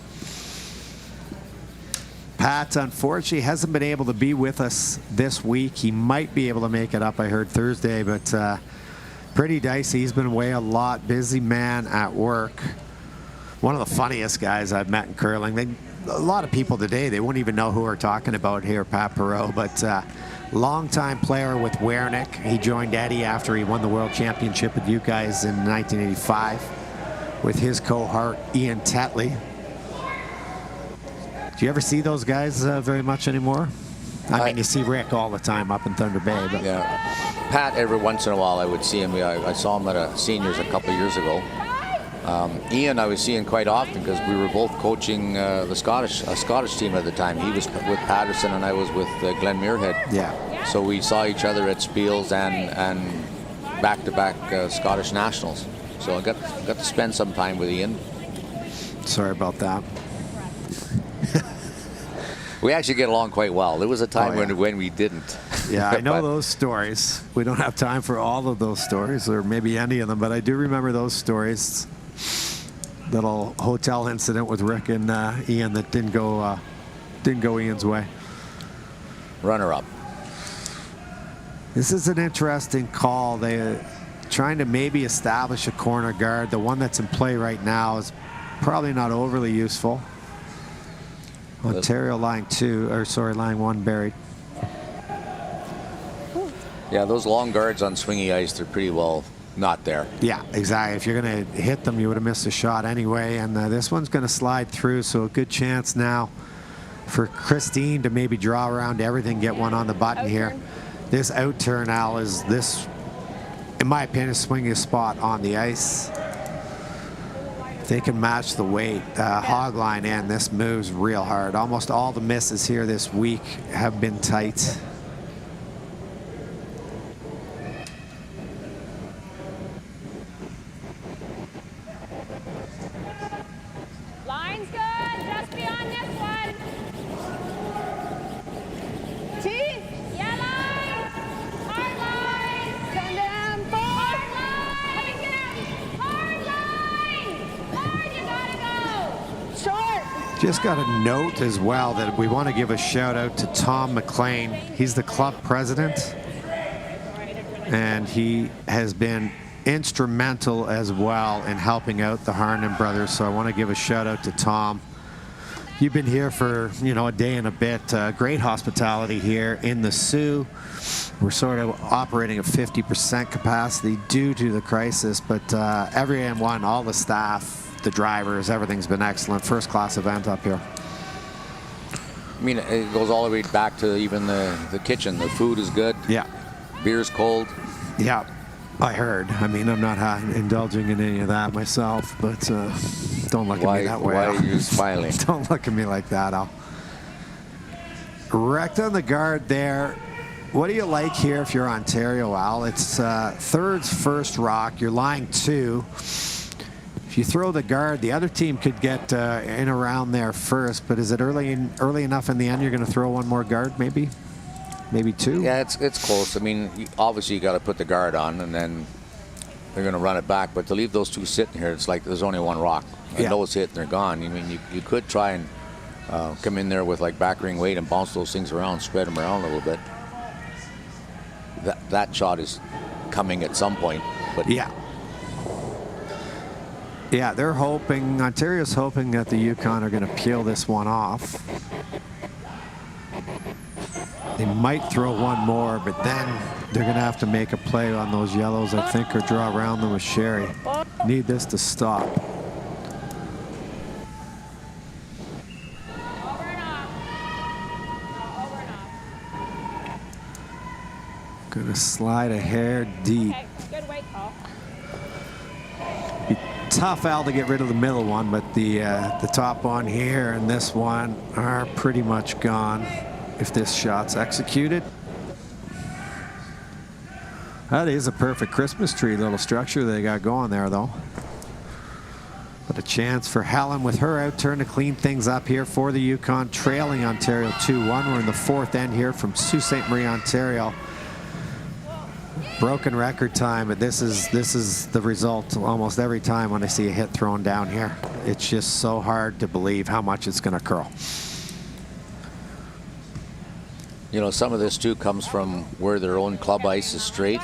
Pat, unfortunately, hasn't been able to be with us this week. He might be able to make it up, I heard, Thursday, but pretty dicey. He's been away a lot. Busy man at work. One of the funniest guys I've met in curling. A lot of people today, they wouldn't even know who we're talking about here, Pat Perreault, but longtime player with Wernick. He joined Eddie after he won the World Championship with you guys in 1985 with his cohort, Ian Tetley. Do you ever see those guys very much anymore? I mean, you see Rick all the time up in Thunder Bay. But yeah, Pat, every once in a while I would see him. I saw him at a seniors a couple of years ago. Ian I was seeing quite often because we were both coaching the Scottish team at the time. He was with Patterson and I was with Glenn Muirhead. Yeah. So we saw each other at Spiels and back-to-back Scottish nationals. So I got to spend some time with Ian. Sorry about that. We actually get along quite well. There was a time when we didn't. Yeah, I know those stories. We don't have time for all of those stories, or maybe any of them, but I do remember those stories. Little hotel incident with Rick and Ian that didn't go Ian's way. Runner-up. This is an interesting call. They're trying to maybe establish a corner guard. The one that's in play right now is probably not overly useful. Ontario line 1 buried. Yeah, those long guards on swingy ice, they're pretty well not there. Yeah, exactly. If you're going to hit them, you would have missed a shot anyway. And this one's going to slide through, so a good chance now for Christine to maybe draw around everything, get one on the button here. This out turn, Al, is this, in my opinion, swinging spot on the ice. If they can match the weight, hog line in, this moves real hard. Almost all the misses here this week have been tight. Line's good, just beyond this one. Teeth, yeah, line. Hard line. Come down, hard line. Coming down, hard line. Hard, you gotta go. Short. Just got a note as well that we want to give a shout out to Tom McLean. He's the club president, and he has been instrumental as well in helping out the Harnan brothers. So I want to give a shout out to Tom. You've been here for, a day and a bit. Great hospitality here in the Sioux. We're sort of operating at 50% capacity due to the crisis, but every M1, all the staff, the drivers, everything's been excellent. First class event up here. I mean, it goes all the way back to even the kitchen. The food is good. Yeah. Beer's cold. Yeah, I heard. I mean, I'm not indulging in any of that myself, but don't look at me that way. Why are you smiling? Don't look at me like that, Al. Wrecked on the guard there. What do you like here if you're Ontario, Al? It's thirds first rock. You're lying 2. If you throw the guard, the other team could get in around there first, but is it early enough in the end you're going to throw one more guard, maybe? Maybe 2? Yeah, it's close. I mean, obviously you got to put the guard on, and then they're going to run it back. But to leave those 2 sitting here, it's like there's only one rock. And those hit and they're gone. I mean, you could try and come in there with like back ring weight and bounce those things around, spread them around a little bit. That shot is coming at some point. But yeah. Yeah, they're hoping, Ontario's hoping that the Yukon are going to peel this one off. They might throw one more, but then they're going to have to make a play on those yellows, I think, or draw around them with Sherry. Need this to stop. Going to slide a hair deep. Okay, good weight call. Be tough, Al, to get rid of the middle one, but the top one here and this one are pretty much gone if this shot's executed. That is a perfect Christmas tree little structure they got going there, though. But a chance for Helen with her out turn to clean things up here for the Yukon, trailing Ontario 2-1. We're in the 4th end here from Sault Ste. Marie, Ontario. Broken record time, but this is the result almost every time when I see a hit thrown down here. It's just so hard to believe how much it's going to curl. you know, some of this too comes from where their own club ice is straight.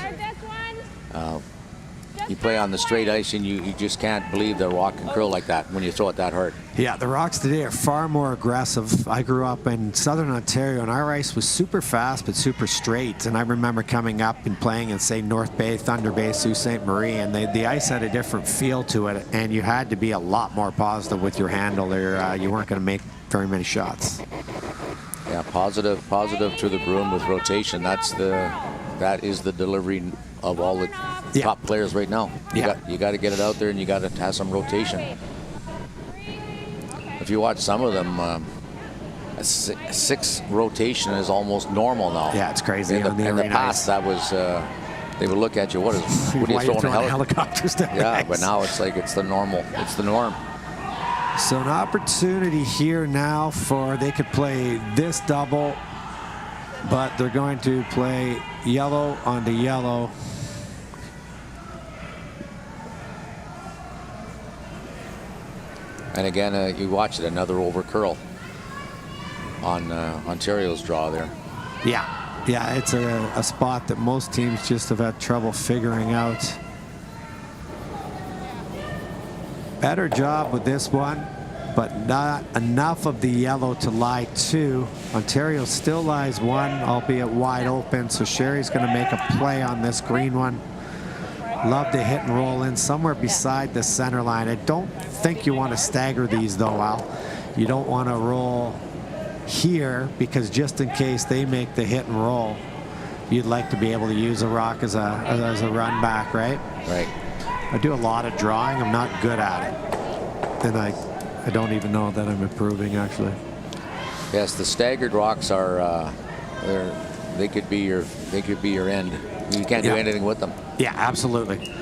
You play on the straight ice and you just can't believe the rock can curl like that when you throw it that hard. Yeah, the rocks today are far more aggressive. I grew up in southern Ontario and our ice was super fast but super straight. And I remember coming up and playing in, say, North Bay, Thunder Bay, Sault Ste. Marie, and the ice had a different feel to it. And you had to be a lot more positive with your handle or you weren't going to make very many shots. Yeah, positive to the broom with rotation. That is the delivery of all the top players right now. You got to get it out there and you got to have some rotation. If you watch some of them, a six rotation is almost normal now. Yeah, it's crazy. In the past, that was they would look at you. What are you throwing helicopters down? Yeah, but now it's like it's the normal. It's the norm. So an opportunity here now for they could play this double, but they're going to play yellow onto yellow. And again, you watch it, another over curl on Ontario's draw there. Yeah, it's a spot that most teams just have had trouble figuring out. Better job with this one, but not enough of the yellow to lie two. Ontario still lies one, albeit wide open, so Sherry's going to make a play on this green one. Love to hit and roll in somewhere beside the center line. I don't think you want to stagger these though, Al. You don't want to roll here because just in case they make the hit and roll, you'd like to be able to use a rock as a run back, right? Right. I do a lot of drawing. I'm not good at it. And I don't even know that I'm improving, actually. Yes, the staggered rocks are they could be your end. You can't do anything with them. Yeah, absolutely.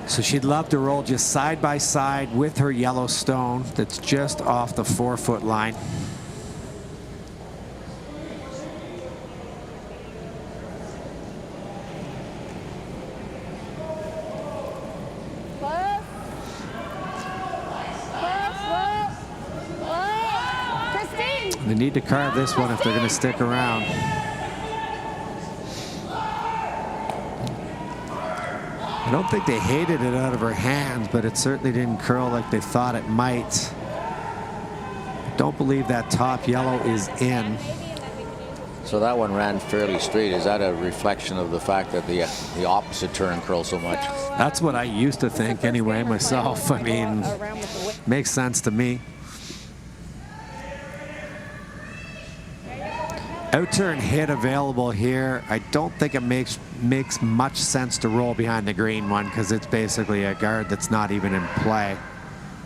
So she'd love to roll just side by side with her yellow stone that's just off the 4-foot line. They need to carve this one if they're going to stick around. I don't think they hated it out of her hands, but it certainly didn't curl like they thought it might. I don't believe that top yellow is in. So that one ran fairly straight. Is that a reflection of the fact that the opposite turn curls so much? That's what I used to think anyway myself. I mean, makes sense to me. Out-turn hit available here. I don't think it makes much sense to roll behind the green one because it's basically a guard that's not even in play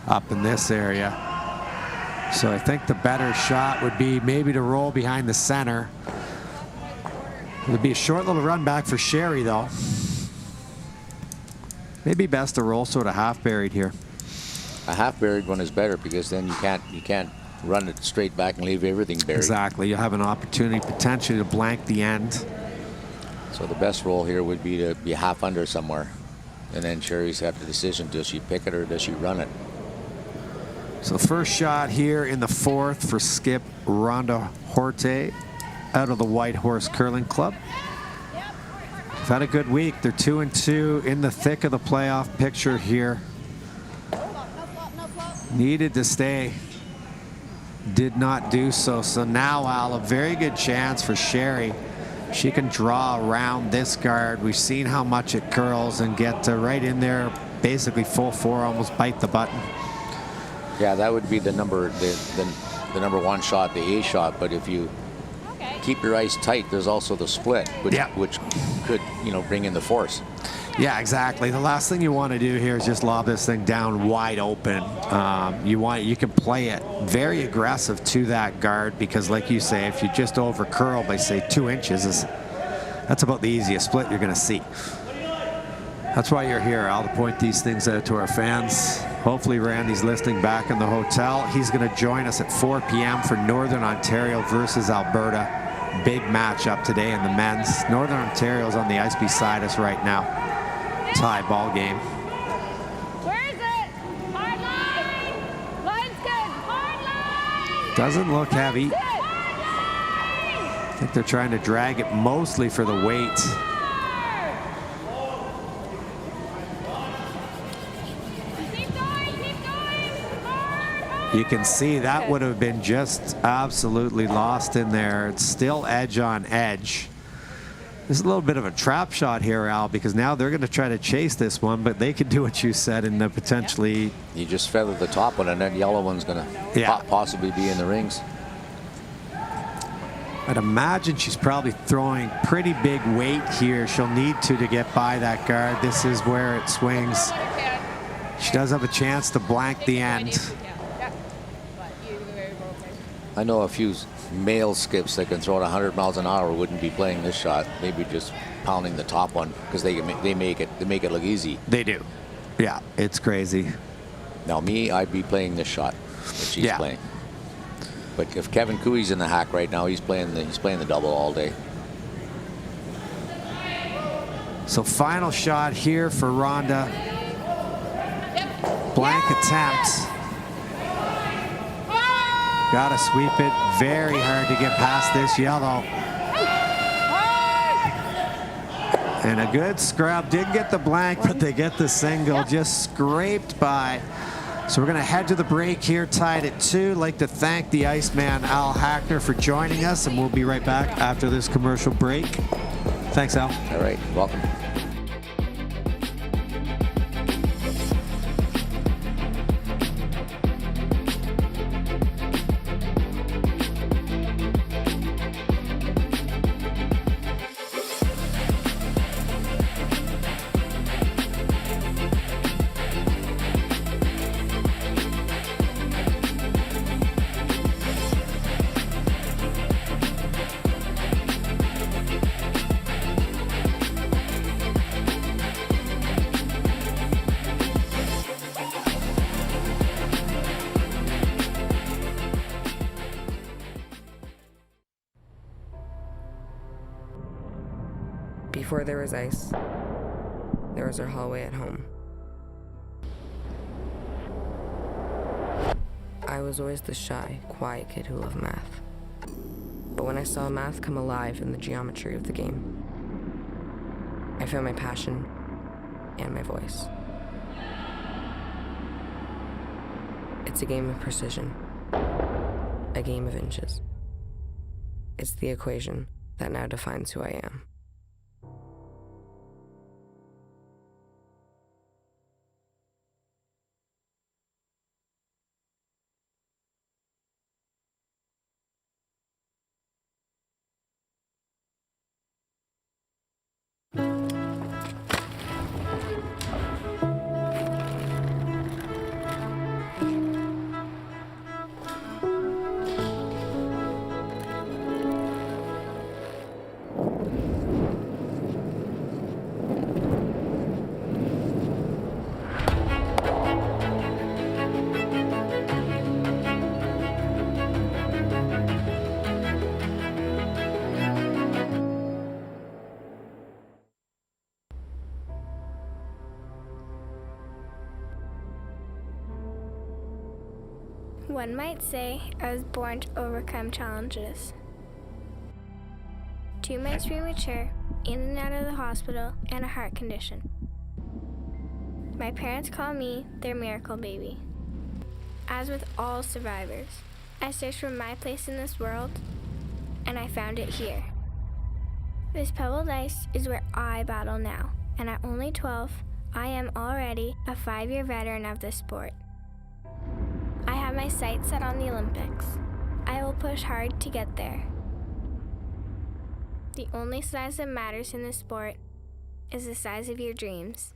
up in this area. So I think the better shot would be maybe to roll behind the center. It would be a short little run back for Sherry though. Maybe best to roll sort of half buried here. A half buried one is better because then you can't run it straight back and leave everything buried. Exactly. You'll have an opportunity potentially to blank the end. So the best roll here would be to be half under somewhere. And then Sherry's got the decision, does she pick it or does she run it? So first shot here in the fourth for skip Rhonda Horte out of the White Horse Curling Club. They've had a good week. They're 2-2 in the thick of the playoff picture here. Needed to stay. Did not do so. So now, Al, a very good chance for Sherry. She can draw around this guard. We've seen how much it curls and get right in there, basically full four, almost bite the button. Yeah, that would be the number one shot, the A shot. But if you keep your ice tight, there's also the split, which could, you know, bring in the force. Yeah, exactly. The last thing you want to do here is just lob this thing down wide open. You can play it very aggressive to that guard because, like you say, if you just over curl by say 2 inches, that's about the easiest split you're going to see. That's why you're here, Al, to point these things out to our fans. Hopefully Randy's listening back in the hotel. He's going to join us at 4 p.m. for Northern Ontario versus Alberta. Big matchup today in the men's. Northern Ontario's on the ice beside us right now. Tie ball game. Where is it? Hard line. Line's good. Hard line. Doesn't look heavy. I think they're trying to drag it mostly for the weight. Keep going. You can see that would have been just absolutely lost in there. It's still edge on edge. There's a little bit of a trap shot here, Al, because now they're going to try to chase this one, but they could do what you said and potentially... You just feather the top one, and that yellow one's going to possibly be in the rings. I'd imagine she's probably throwing pretty big weight here. She'll need to get by that guard. This is where it swings. She does have a chance to blank the end. I know a few male skips that can throw it 100 miles an hour wouldn't be playing this shot. They'd be just pounding the top one because they make it look easy. They do. Yeah, it's crazy. Now me, I'd be playing this shot that she's playing. But if Kevin Cooey's in the hack right now, he's playing the double all day. So final shot here for Rhonda. Blank attempt. Gotta sweep it. Very hard to get past this yellow. And a good scrub. Didn't get the blank, but they get the single. Just scraped by. So we're going to head to the break here, tied at 2. I'd like to thank the Iceman, Al Hackner, for joining us, and we'll be right back after this commercial break. Thanks, Al. All right. Welcome. Before there was ice, there was our hallway at home. I was always the shy, quiet kid who loved math. But when I saw math come alive in the geometry of the game, I found my passion and my voice. It's a game of precision, a game of inches. It's the equation that now defines who I am. One might say I was born to overcome challenges. 2 months premature, in and out of the hospital, and a heart condition. My parents call me their miracle baby. As with all survivors, I searched for my place in this world, and I found it here. This pebbled ice is where I battle now, and at only 12, I am already a 5-year veteran of this sport. I have my sights set on the Olympics. I will push hard to get there. The only size that matters in this sport is the size of your dreams.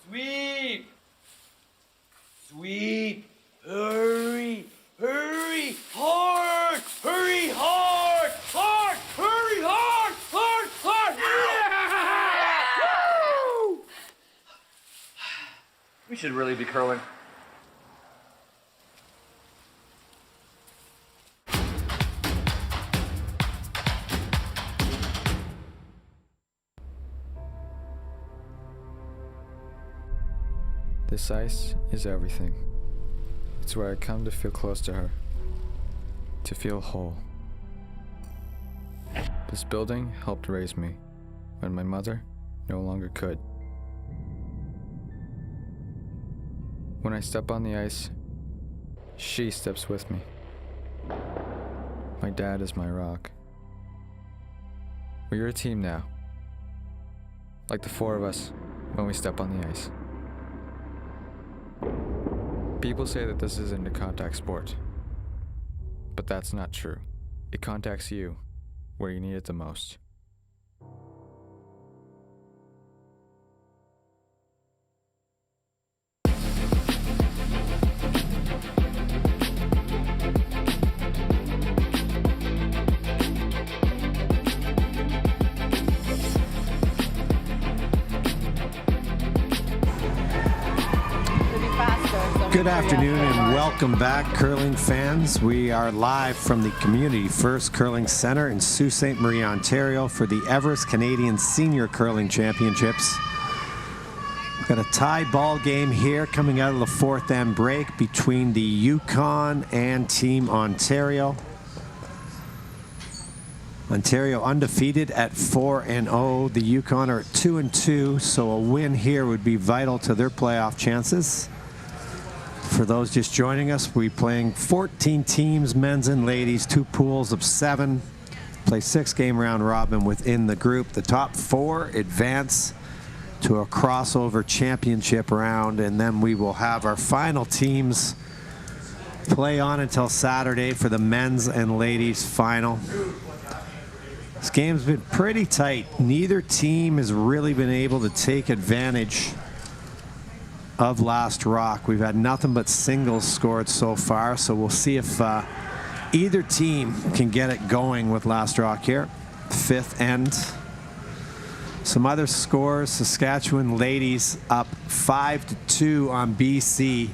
Sweep! Sweep! Hurry! Hurry! Hard! Hurry hard! Hard! Hurry hard! Hard! Hard! Yeah! Woo! We should really be curling. This ice is everything. It's where I come to feel close to her, to feel whole. This building helped raise me when my mother no longer could. When I step on the ice, she steps with me. My dad is my rock. We're a team now, like the 4 of us when we step on the ice. People say that this isn't a contact sport, but that's not true. It contacts you where you need it the most. Good afternoon and welcome back, curling fans. We are live from the Community First Curling Center in Sault Ste. Marie, Ontario for the Everest Canadian Senior Curling Championships. We've got a tie ball game here coming out of the 4th end break between the Yukon and Team Ontario. Ontario undefeated at 4-0. The Yukon are at 2-2, so a win here would be vital to their playoff chances. For those just joining us, we're playing 14 teams, men's and ladies, 2 pools of 7. Play 6-game round robin within the group. The top 4 advance to a crossover championship round, and then we will have our final teams play on until Saturday for the men's and ladies final. This game's been pretty tight. Neither team has really been able to take advantage of Last Rock. We've had nothing but singles scored so far, so we'll see if either team can get it going with Last Rock here. 5th end. Some other scores: Saskatchewan ladies up 5-2 on BC.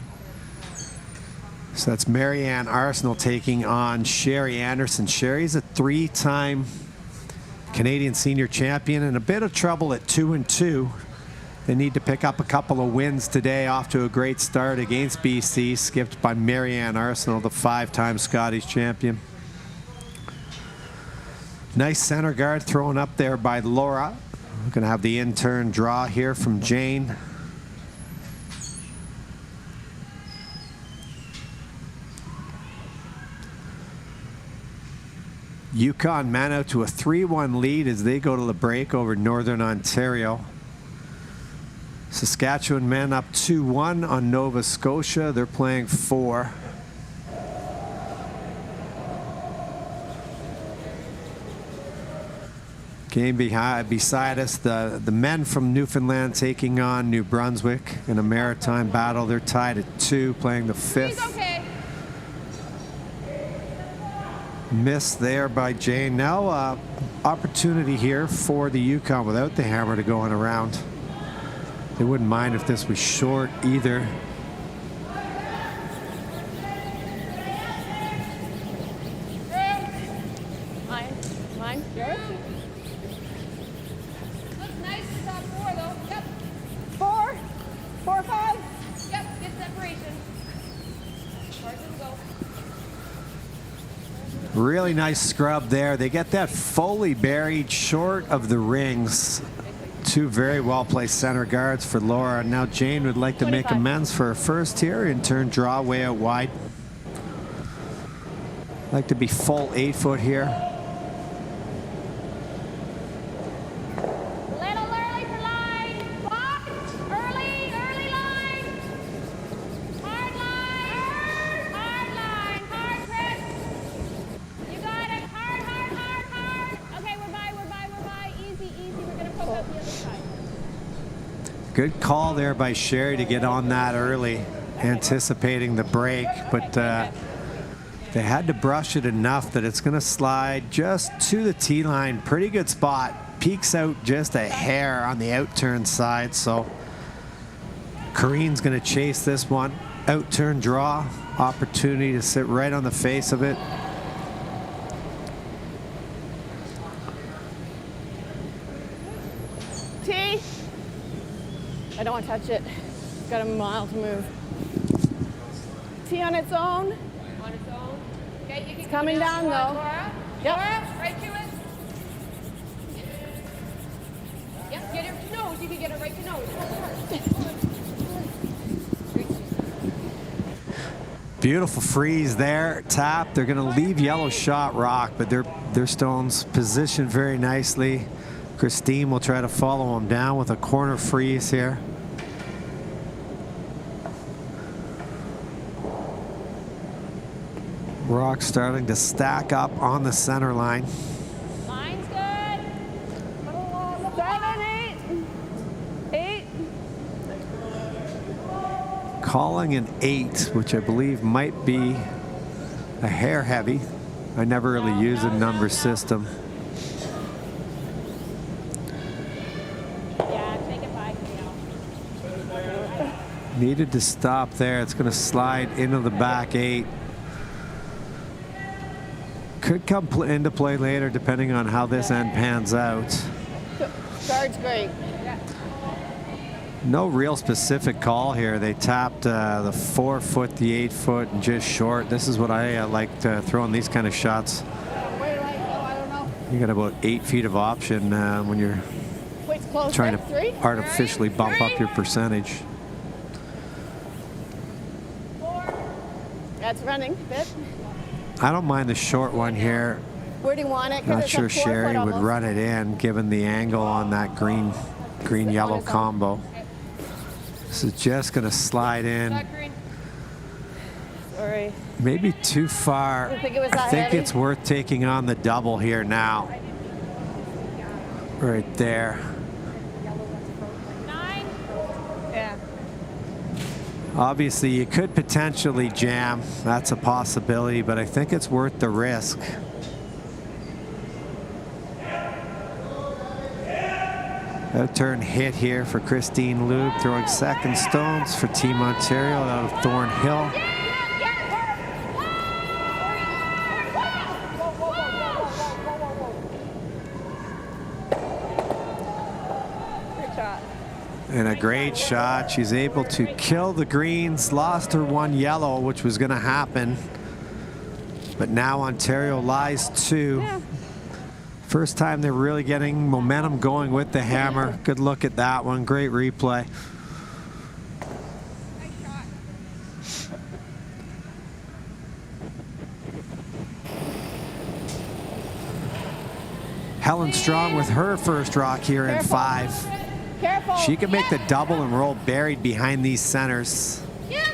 So that's Marianne Arsenal taking on Sherry Anderson. Sherry's a 3-time Canadian senior champion, in a bit of trouble at 2-2. They need to pick up a couple of wins today, off to a great start against BC, skipped by Marianne Arsenal, the 5-time Scottish champion. Nice center guard thrown up there by Laura. We're going to have the in-turn draw here from Jane. Yukon man out to a 3-1 lead as they go to the break over Northern Ontario. Saskatchewan men up 2-1 on Nova Scotia. They're playing 4. Game beside us, the men from Newfoundland taking on New Brunswick in a maritime battle. They're tied at 2, playing the 5th. Okay. Miss there by Jane. Now opportunity here for the Yukon without the hammer to go on around. They wouldn't mind if this was short either. Mine, yours. Looks nice. Top 4 though. Yep. 4, 4, 5. Yep. Good separation. Hard to go. Really nice scrub there. They get that fully buried short of the rings. Two very well placed center guards for Laura. Now Jane would like to make amends for her first here and turn draw way out wide. Like to be full 8 foot here. Little early for line. Walk. Early line. Hard line. Hard line. Hard, Chris. You got it. Hard. Okay, we're by. Easy. We're going to poke up the other side. Good call there by Sherry to get on that early, anticipating the break, but they had to brush it enough that it's going to slide just to the tee line. Pretty good spot. Peeks out just a hair on the out-turn side, so Kareen's going to chase this one. Out-turn draw, opportunity to sit right on the face of it. Tee. I don't want to touch it. It's got a mile to move. Tee on its own. On its own. Okay, you can coming down though. Laura. Yep. Laura, right to it. Yep, get it to nose. You can get it right to nose. Beautiful freeze there. Tap. They're going to leave yellow shot rock, but their stones positioned very nicely. Christine will try to follow him down with a corner freeze here. Rock starting to stack up on the center line. Line's good. 7, 8. Calling an 8, which I believe might be a hair heavy. I never really use a number system. Yeah, take it by. Needed to stop there. It's going to slide into the back 8. Could come into play later depending on how this end pans out. Guard's great. No real specific call here. They tapped the 4 foot, the 8 foot, and just short. This is what I like to throw on these kind of shots. You got about 8 feet of option when you're trying to artificially bump up your percentage. 4. That's running a bit. I don't mind the short one here. Where do you want it? Not sure Sherry would run it in given the angle on that green-yellow combo. This is just going to slide in. Sorry. Maybe too far. I think it was that I think heavy. it's worth taking on the double here now. Right there. 9. Yeah. Obviously, you could potentially jam. That's a possibility, but I think it's worth the risk. Out-turn hit here for Christine Lube, throwing second stones for Team Ontario out of Thornhill. And a great shot. She's able to kill the greens. Lost her 1 yellow, which was going to happen. But now Ontario lies 2. Yeah. First time they're really getting momentum going with the hammer. Good look at that one. Great replay. Helen Strong with her first rock here in 5. Careful. She can make the double and roll buried behind these centers. Yep.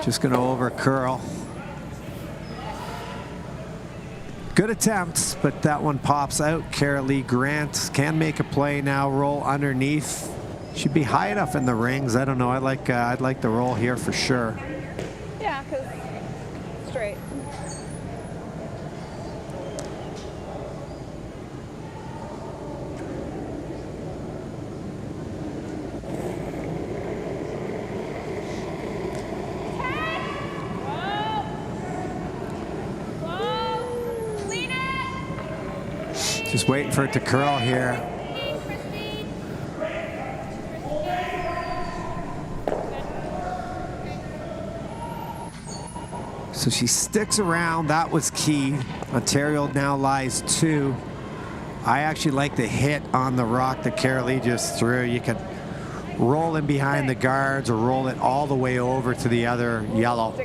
Just going to over curl. Good attempts, but that one pops out. Carolee Grant can make a play now. Roll underneath. Should be high enough in the rings. I don't know. I'd like the roll here for sure. Yeah, because straight. Just waiting for it to curl here. So she sticks around. That was key. Ontario now lies 2. I actually like the hit on the rock that Carolee just threw. You could roll in behind the guards or roll it all the way over to the other yellow.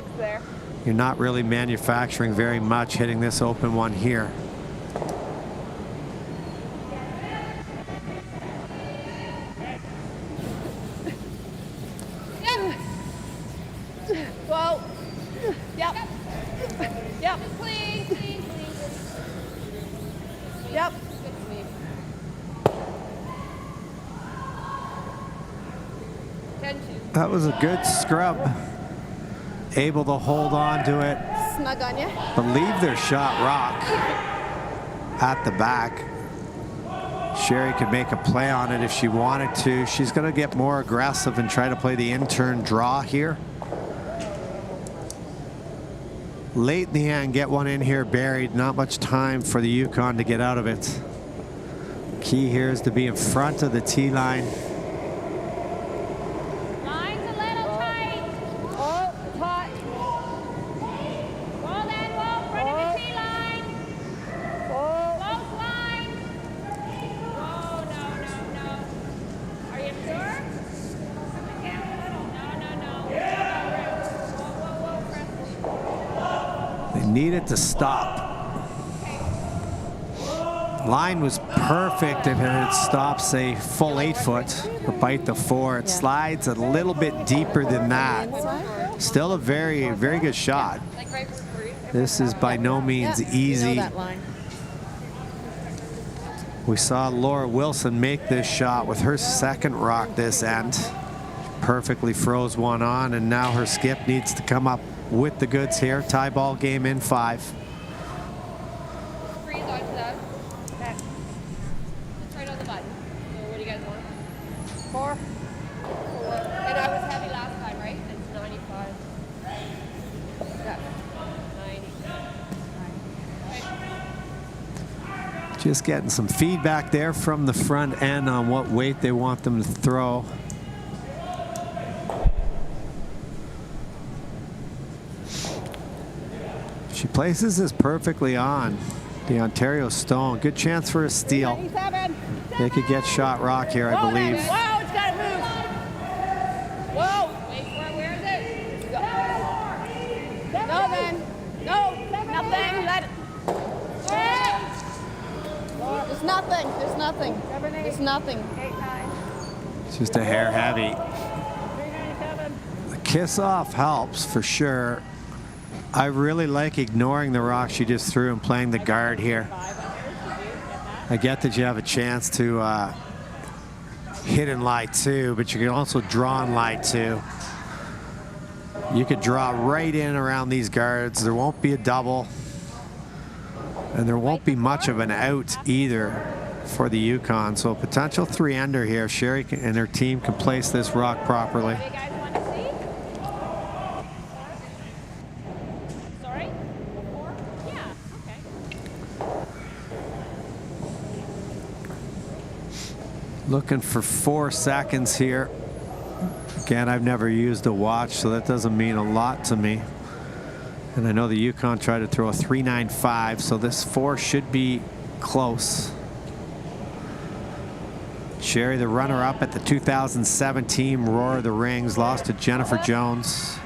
You're not really manufacturing very much hitting this open one here. Well, yep. Yep. Clean, clean, clean. Yep. That was a good scrub. Able to hold on to it. Snug on you. Believe their shot rock at the back. Sherry could make a play on it if she wanted to. She's going to get more aggressive and try to play the in-turn draw here. Late in the end, get one in here buried. Not much time for the Yukon to get out of it. Key here is to be in front of the tee line. Line's a little tight. Oh, it's hot. Roll that wall, front of the tee line. Close line. Oh, no, no, no. Are you sure? No. They need it to stop. Line was perfect if it had stopped, say, full 8 foot or bite the 4. It slides a little bit deeper than that. Still a very, very good shot. This is by no means easy. We saw Laura Wilson make this shot with her second rock this end. Perfectly froze one on, and now her skip needs to come up with the goods here. Tie ball game in 5. Freeze onto that. Okay. Let's right on the button. So what do you guys want? 4. 4. And I was heavy last time, right? It's 95. Yeah. 90. Okay. Just getting some feedback there from the front end on what weight they want them to throw. She places this perfectly on the Ontario stone. Good chance for a steal. 97. They could get shot rock here, I believe. Whoa, it's got to move. Whoa. Wait for it. Where is it? Go. No, then. No. Nothing. Let it. There's nothing. There's nothing. There's nothing. It's just a hair heavy. The kiss off helps for sure. I really like ignoring the rock she just threw and playing the guard here. I get that you have a chance to hit in lie 2, but you can also draw in lie 2. You could draw right in around these guards. There won't be a double. And there won't be much of an out either for the Yukon. So a potential 3-ender here. Sherry and her team can place this rock properly. Looking for 4 seconds here. Again, I've never used a watch, so that doesn't mean a lot to me. And I know the Yukon tried to throw a 3.95, so this 4 should be close. Sherry, the runner-up at the 2017 Roar of the Rings, lost to Jennifer Jones.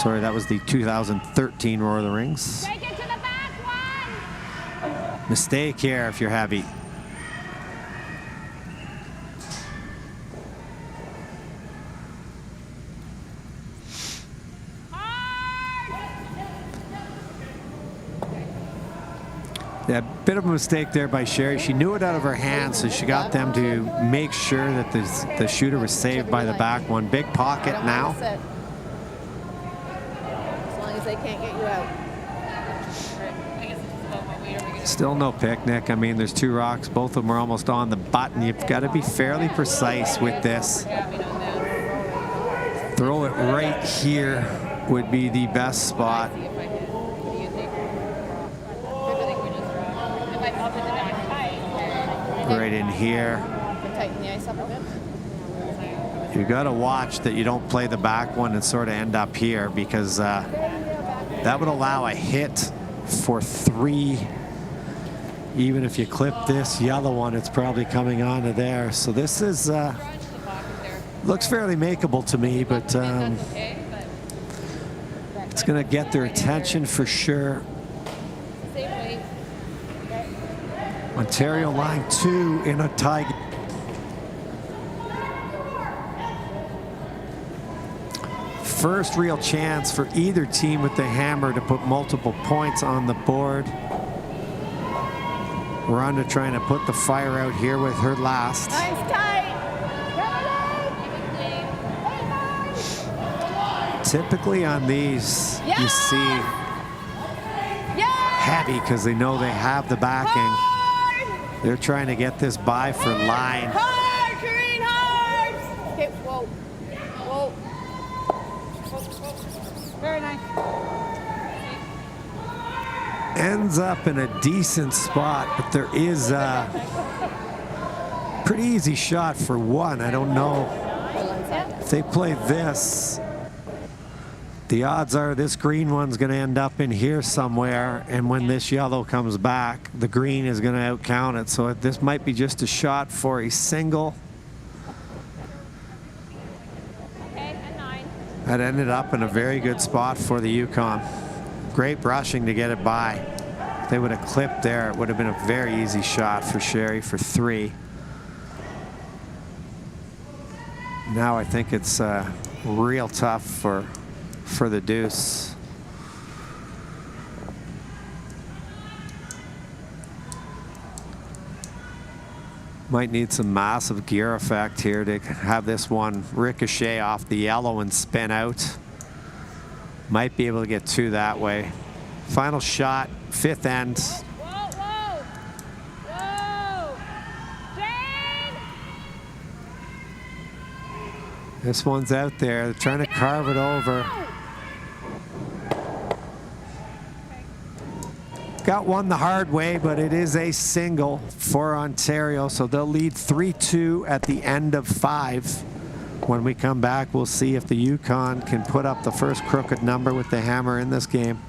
Sorry, that was the 2013 Roar of the Rings. Take it to the back one. Mistake here if you're heavy. Yeah, bit of a mistake there by Sherry. She knew it out of her hands, so she got them to make sure that the shooter was saved by the back one. Big pocket now. As long as they can't get you out. Still no picnic. I mean, there's 2 rocks. Both of them are almost on the button. You've got to be fairly precise with this. Throw it right here would be the best spot. right in here. Tighten the ice up a bit. You got to watch that you don't play the back one and sort of end up here, because that would allow a hit for 3. Even if you clip this yellow one, it's probably coming onto there. So this is looks fairly makeable to me, but it's going to get their attention for sure. Ontario line 2 in a tie. First real chance for either team with the hammer to put multiple points on the board. Rhonda trying to put the fire out here with her last. Nice tight. Typically on these, you see heavy because they know they have the backing. They're trying to get this by for line. Hard, Kareen, hard. Okay, whoa. Whoa. Very nice. Ends up in a decent spot, but there is a pretty easy shot for 1. I don't know if they play this. The odds are this green one's going to end up in here somewhere, and when this yellow comes back, the green is going to outcount it. So this might be just a shot for a single. That ended up in a very good spot for the Yukon. Great brushing to get it by. If they would have clipped there, it would have been a very easy shot for Sherry for 3. Now I think it's real tough for the deuce. Might need some massive gear effect here to have this one ricochet off the yellow and spin out. Might be able to get 2 that way. Final shot, 5th end. Whoa, whoa. Whoa. Jane! This one's out there. They're trying to carve it over. Got one the hard way, but it is a single for Ontario, so they'll lead 3-2 at the end of 5. When we come back, we'll see if the Yukon can put up the first crooked number with the hammer in this game.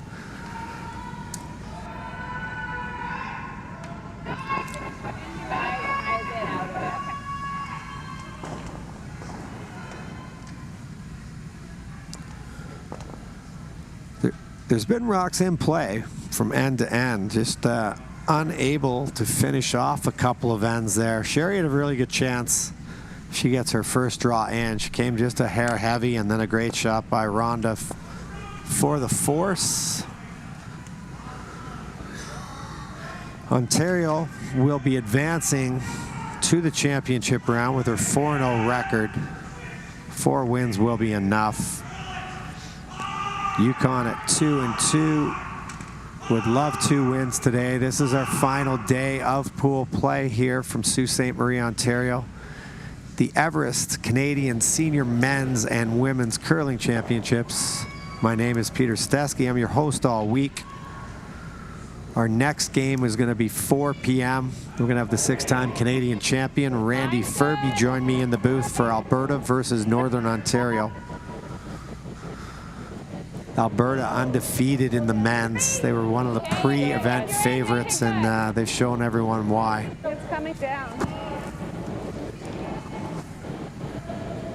There's been rocks in play from end to end, just unable to finish off a couple of ends there. Sherry had a really good chance. She gets her first draw in. She came just a hair heavy, and then a great shot by Rhonda for the force. Ontario will be advancing to the championship round with her 4-0 record. 4 wins will be enough. Yukon at 2-2. Would love 2 wins today. This is our final day of pool play here from Sault Ste. Marie, Ontario. The Everest Canadian Senior Men's and Women's Curling Championships. My name is Peter Stesky. I'm your host all week. Our next game is going to be 4 p.m. We're going to have the 6-time Canadian champion, Randy Furby, join me in the booth for Alberta versus Northern Ontario. Alberta undefeated in the men's. They were one of the pre-event favorites, and they've shown everyone why. It's coming down.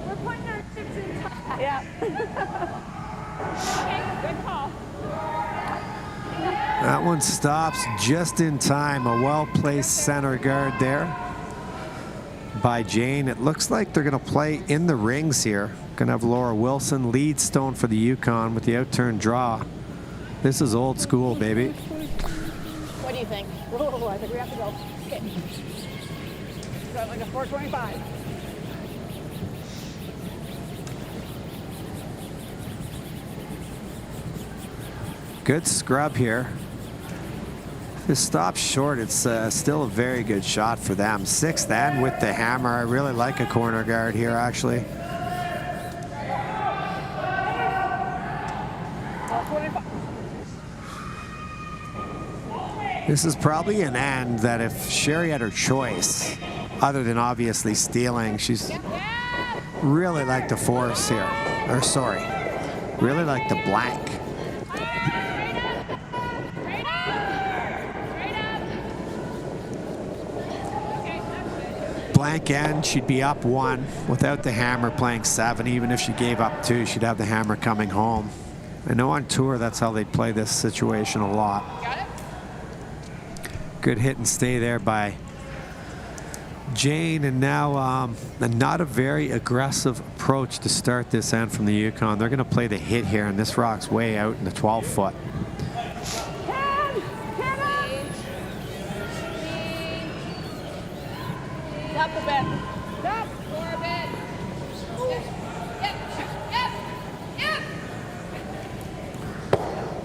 We're putting our chips in top. Yeah. Okay, good call. That one stops just in time. A well-placed center guard there by Jane. It looks like they're going to play in the rings here. Going to have Laura Wilson lead stone for the Yukon with the outturn draw. This is old school, baby. What do you think? Oh, I think we have to go. Okay. Got like a 425. Good scrub here. This stops short. It's still a very good shot for them. 6th end with the hammer. I really like a corner guard here, actually. This is probably an end that if Sherry had her choice, other than obviously stealing, she's really like the force here. Or sorry, really like the blank. Blank end, she'd be up 1 without the hammer playing 7. Even if she gave up 2, she'd have the hammer coming home. I know on tour that's how they play this situation a lot. Good hit and stay there by Jane, and now not a very aggressive approach to start this end from the Yukon. They're going to play the hit here, and this rock's way out in the 12-foot. Up a bit. Up. More a bit. Yep.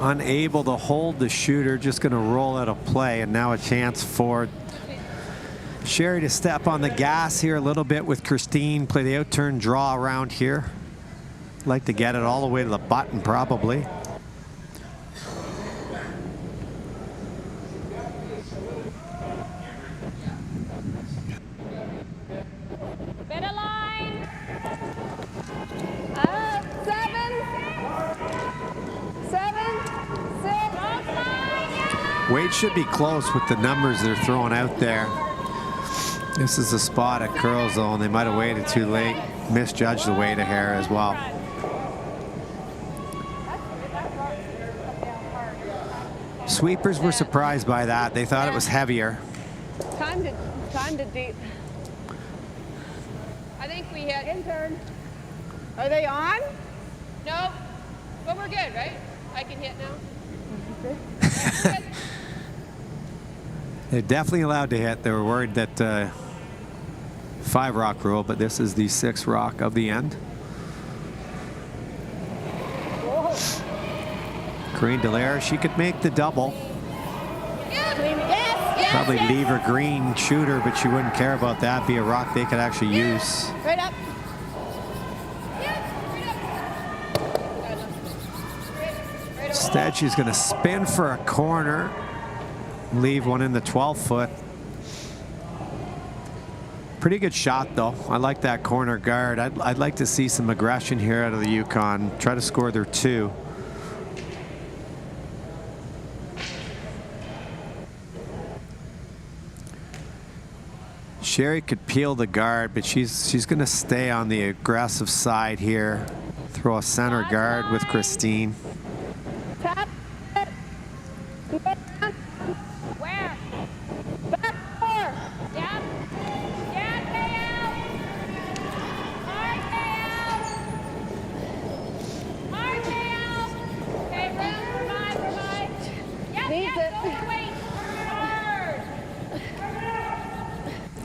Unable to hold the shooter, just going to roll out of play, and now a chance for Sherry to step on the gas here a little bit with Christine, play the out-turn draw around here. Like to get it all the way to the button, probably. Bit of line. 7, 6. Weight should be close with the numbers they're throwing out there. This is a spot at curl zone. They might have waited too late. Misjudged the weight of hair as well. Sweepers were surprised by that. They thought it was heavier. Time to deep. I think we hit intern. Are they on? No, but we're good, right? I can hit now. They're definitely allowed to hit. They were worried that 5 rock rule, but this is the 6 rock of the end. Green Delaire, she could make the double. Probably leave her green shooter, but she wouldn't care about that. Be a rock they could actually use. Right up. Instead, she's going to spin for a corner. Leave one in the 12-foot. Pretty good shot, though. I like that corner guard. I'd like to see some aggression here out of the Yukon. Try to score their 2. Sherry could peel the guard, but she's going to stay on the aggressive side here. Throw a center guard with Christine. Tap. Where? Back 4. Yep. Yeah, stay out. Hard stay out. Okay, room for mine. Yep, Needs it. Wait. Hard.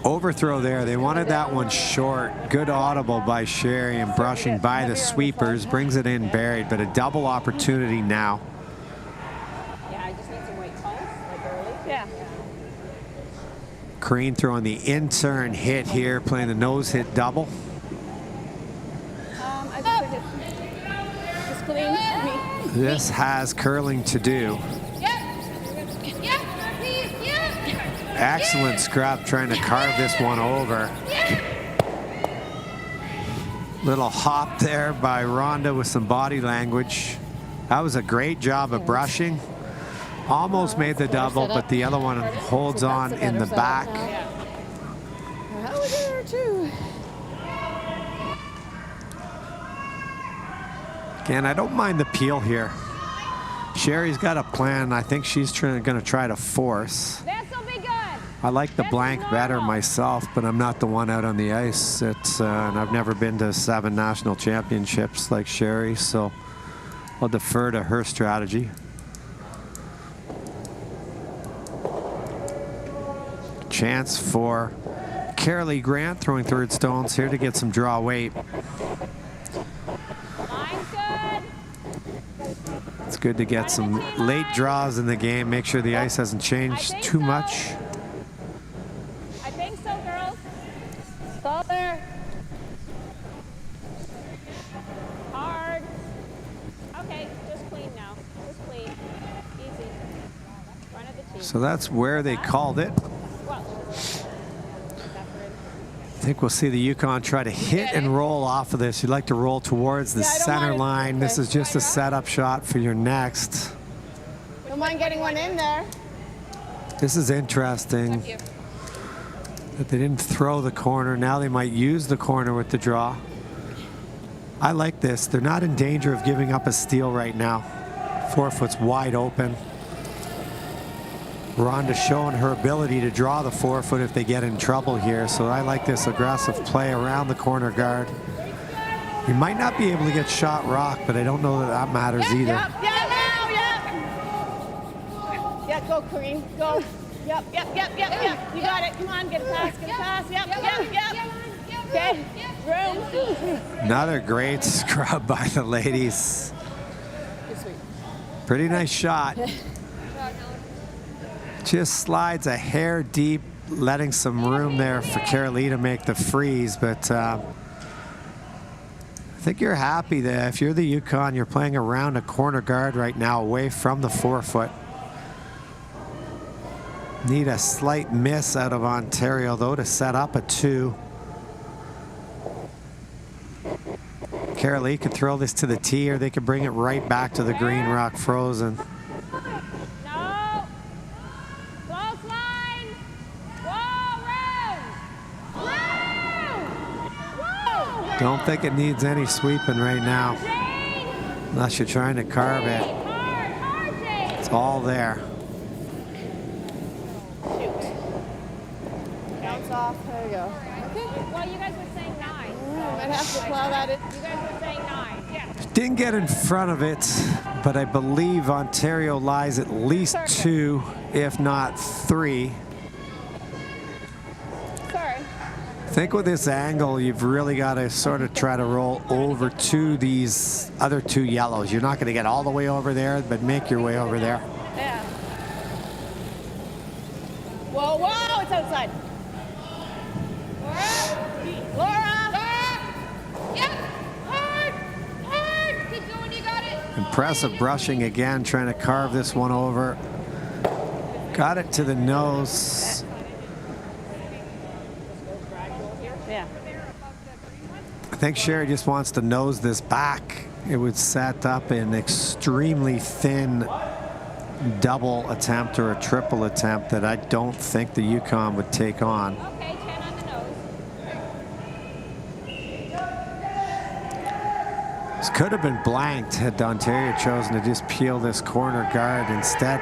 Overthrow there. They wanted that one short. Good audible by Sherry and brushing by the sweepers. Brings it in buried, but a double opportunity now. Yeah, I just need some weight pulse, like early. Yeah. Crean throwing the in-turn hit here, playing the nose hit double. I just clean me. This has curling to do. Excellent scrub trying to carve this one over. Little hop there by Rhonda with some body language. That was a great job of brushing. Almost made the double, but the other one holds on in the back. That was there too. Again, I don't mind the peel here. Sherry's got a plan. I think she's going to try to force. This'll be good. I like the blank better myself, but I'm not the one out on the ice. And I've never been to 7 national championships like Sherry, so I'll defer to her strategy. Chance for Carolee Grant throwing third stones here to get some draw weight. Line's good. It's good to get some late draws in the game. Make sure the ice hasn't changed too much. I think so, girls. Stop there. Hard. Okay, just clean now. Just clean. Easy. Front of the So that's where they called it. I think we'll see the Yukon try to hit and roll off of this. You'd like to roll towards the center line. This is just a setup shot for your next. Don't mind getting one in there. This is interesting that they didn't throw the corner. Now they might use the corner with the draw. I like this. They're not in danger of giving up a steal right now. Forefoot's wide open. Rhonda showing her ability to draw the forefoot if they get in trouble here. So I like this aggressive play around the corner guard. You might not be able to get shot rock, but I don't know that that matters either. Yeah, go, Kareem. Go. Yep. You got it. Come on, get a pass. Yep. Okay. Room. Another great scrub by the ladies. Pretty nice shot. Just slides a hair deep, letting some room there for Carolee to make the freeze. But I think you're happy that if you're the Yukon, you're playing around a corner guard right now away from the forefoot. Need a slight miss out of Ontario, though, to set up a 2. Carolee could throw this to the tee, or they could bring it right back to the green rock frozen. No. Close line. Whoa, room. Don't think it needs any sweeping right now, unless you're trying to carve it. It's all there. Off. There we go. Okay. Well, you guys were saying 9. Might have to plow that in. You guys were saying 9. Yeah. Didn't get in front of it, but I believe Ontario lies at least 2, if not 3. Sorry. I think with this angle, you've really got to sort of try to roll over to these other 2 yellows. You're not going to get all the way over there, but make your way over there. Yeah. Whoa, it's outside. Impressive brushing again, trying to carve this one over. Got it to the nose. Yeah. I think Sherry just wants to nose this back. It would set up an extremely thin double attempt or a triple attempt that I don't think the Yukon would take on. Okay, 10 on the nose. This could have been blanked had Ontario chosen to just peel this corner guard. Instead,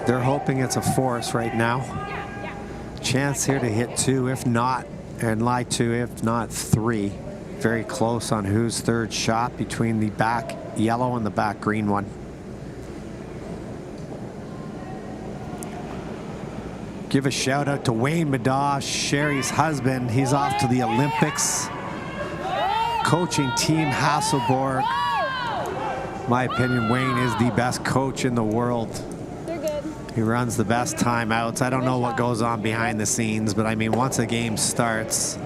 they're hoping it's a force right now. Chance here to hit 2, if not, and lie 2, if not 3. Very close on whose third shot between the back yellow and the back green one. Give a shout out to Wayne Madaw, Sherry's husband. He's off to the Olympics. Coaching Team Hasselborg. My opinion, Wayne is the best coach in the world. They're good. He runs the best timeouts. I don't know what goes on behind the scenes, but I mean, once a game starts,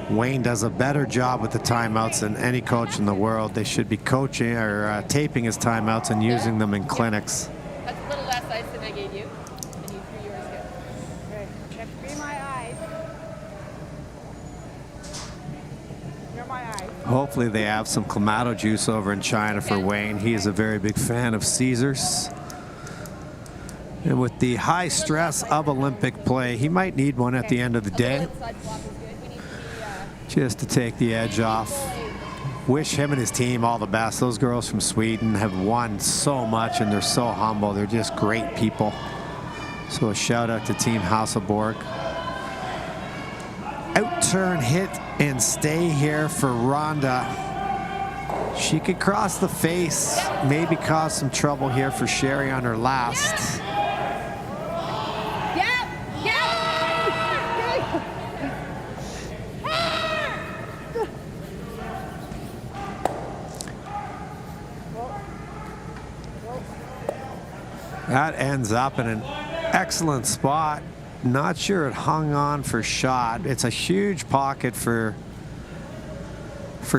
Wayne does a better job with the timeouts than any coach in the world. They should be coaching or taping his timeouts and using them in clinics. That's a little less ice than I gave you. And you threw yours good. Right. Check. Be my eyes. You're my eyes. Hopefully they have some Clamato juice over in China for Wayne. He is a very big fan of Caesars. And with the high stress of Olympic play, he might need one at the end of the day, just to take the edge off. Wish him and his team all the best. Those girls from Sweden have won so much, and they're so humble. They're just great people. So a shout out to Team Hasselborg. Out turn, hit, and stay here for Rhonda. She could cross the face, maybe cause some trouble here for Sherry on her last. That ends up in an excellent spot. Not sure it hung on for shot. It's a huge pocket for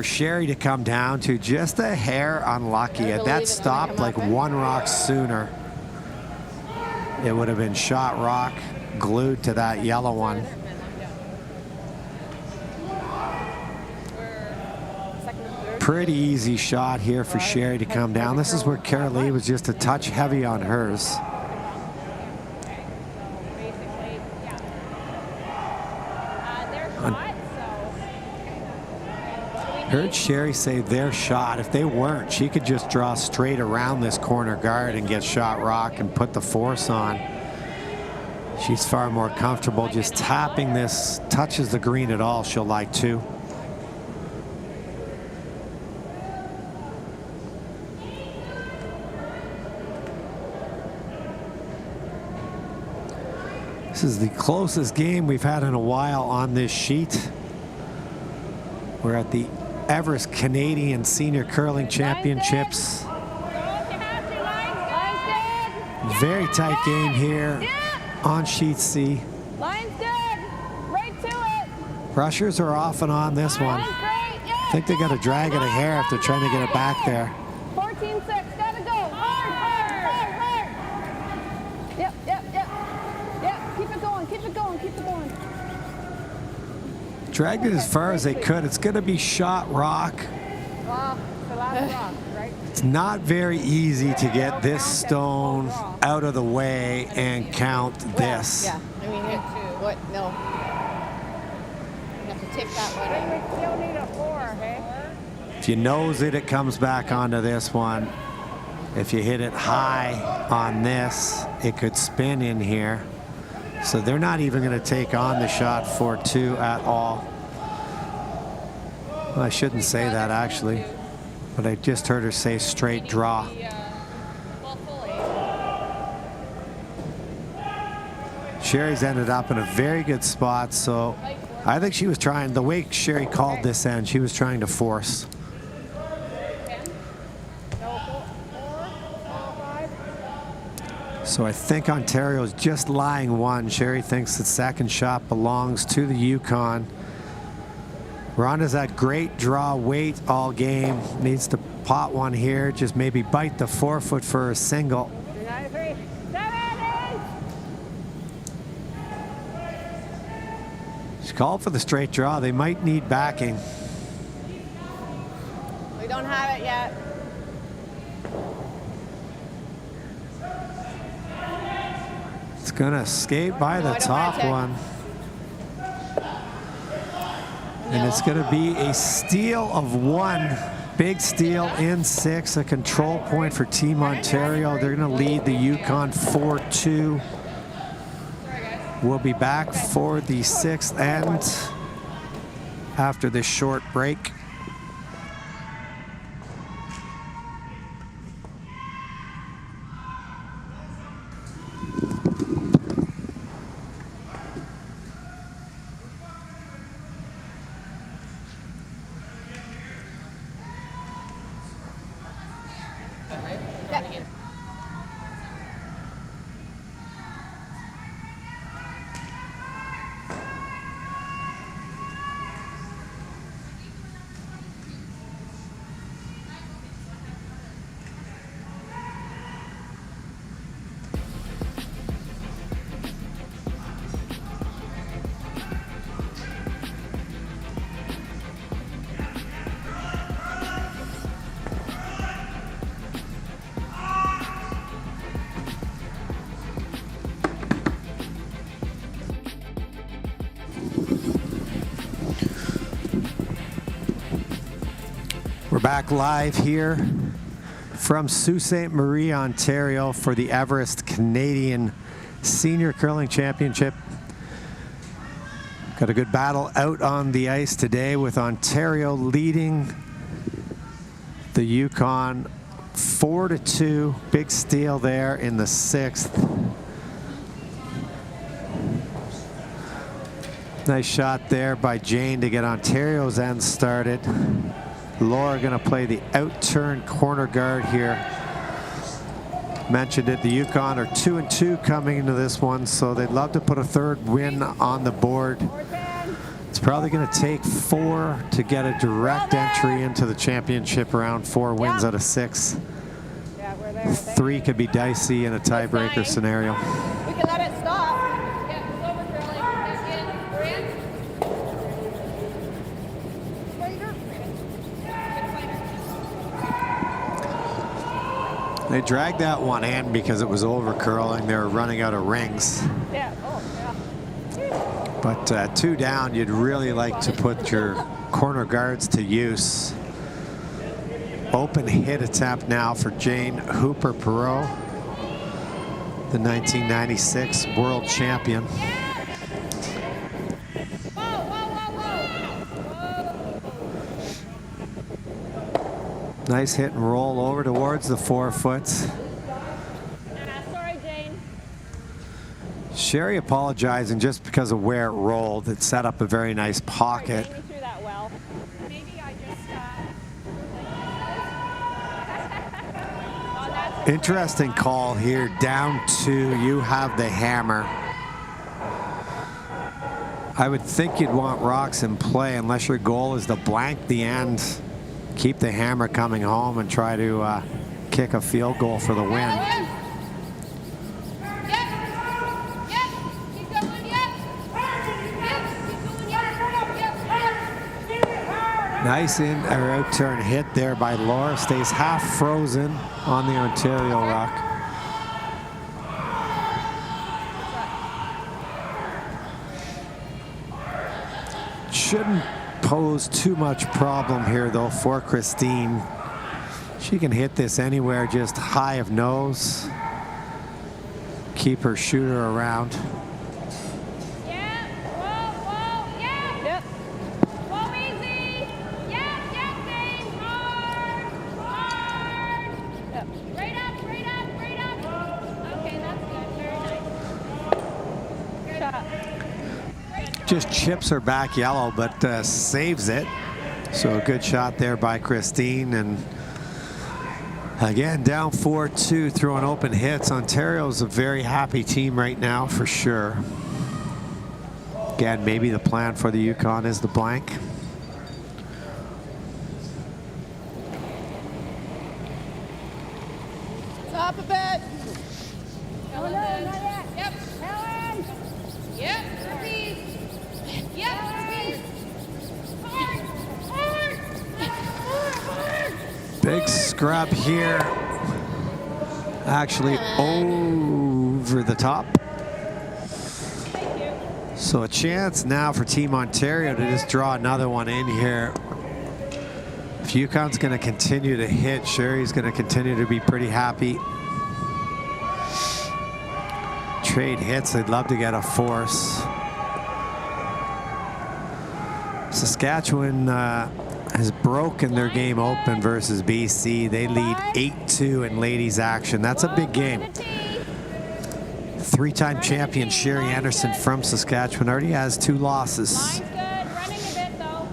Sherry to come down to. Just a hair unlucky. Had that stopped like 1 rock sooner, it would have been shot rock glued to that yellow one. Pretty easy shot here for Sherry to come down. This is where Carolee was just a touch heavy on hers. Heard Sherry say their shot. If they weren't, she could just draw straight around this corner guard and get shot rock and put the force on. She's far more comfortable just tapping this. Touches the green at all, she'll like to. This is the closest game we've had in a while on this sheet. We're at the Everest Canadian Senior Curling Championships. Very tight game here on sheet C. Line's good. Right to it. Rushers are off and on this one. I think they got to drag it a hair if they're trying to get it back there. 14-6. Gotta go. Hard. Yep. Keep it going. Keep it going. Dragged it as far as they could. It's going to be shot rock. Wow. The last rock, right? It's not very easy to get this stone out of the way and count this. Yeah, I mean, what? No. You have to take that one in. We still need a 4, hey? If you nose it, it comes back onto this one. If you hit it high on this, it could spin in here. So they're not even going to take on the shot for 2 at all. Well, I shouldn't say that actually, but I just heard her say straight draw. Sherry's ended up in a very good spot, so I think she was trying, the way Sherry called this end, she was trying to force. So I think Ontario's just lying 1. Sherry thinks the second shot belongs to the Yukon. Rhonda's had great draw weight all game. Needs to pot one here. Just maybe bite the forefoot for a single. She called for the straight draw. They might need backing. We don't have it yet. It's gonna skate by the top one. And it's gonna be a steal of 1. Big steal in 6, a control point for Team Ontario. They're gonna lead the Yukon 4-2. We'll be back for the 6th end after this short break. We're back live here from Sault Ste. Marie, Ontario for the Everest Canadian Senior Curling Championship. Got a good battle out on the ice today with Ontario leading the Yukon 4-2. Big steal there in the 6th. Nice shot there by Jane to get Ontario's end started. Laura going to play the out-turn corner guard here. Mentioned it, the Yukon are 2-2 coming into this one, so they'd love to put a 3rd win on the board. It's probably going to take 4 to get a direct entry into the championship round. 4 wins out of 6. Yeah, we're there. 3 could be dicey in a tiebreaker scenario. We can let it stop. Yeah, move over, Curly. We're in. They dragged that one in because it was over curling. They were running out of rings. Yeah. Oh, yeah. But 2 down, you'd really like to put your corner guards to use. Open hit attempt now for Jane Hooper-Perreault, the 1996 world champion. Nice hit and roll over towards the 4-foot. Sorry, Jane. Sherry apologizing just because of where it rolled. It set up a very nice pocket. Jane, you threw that well. Maybe I just, Interesting call here. Down 2, you have the hammer. I would think you'd want rocks in play unless your goal is to blank the end, keep the hammer coming home, and try to kick a field goal for the win. Nice in or out turn hit there by Laura. Stays half frozen on the Ontario rock. Shouldn't pose too much problem here though for Christine. She can hit this anywhere, just high of nose. Keep her shooter around. Just chips her back yellow, but saves it. So a good shot there by Christine. And again, down 4-2, throwing open hits. Ontario's a very happy team right now, for sure. Again, maybe the plan for the Yukon is the blank. Top of it. Oh, no, not yet. Yep. Helen. Yep. Repeat. Yep. Repeat. Hard. Hard. Hard. Big scrub here. Actually over the top. So a chance now for Team Ontario to just draw another one in here. If Yukon's going to continue to hit, Sherry's going to continue to be pretty happy. Trade hits, they'd love to get a force. Saskatchewan has broken their game open versus BC. They lead 8-2 in ladies action. That's a big game. 3-time champion Sherry Anderson from Saskatchewan already has 2 losses. Line's good. Running a bit though.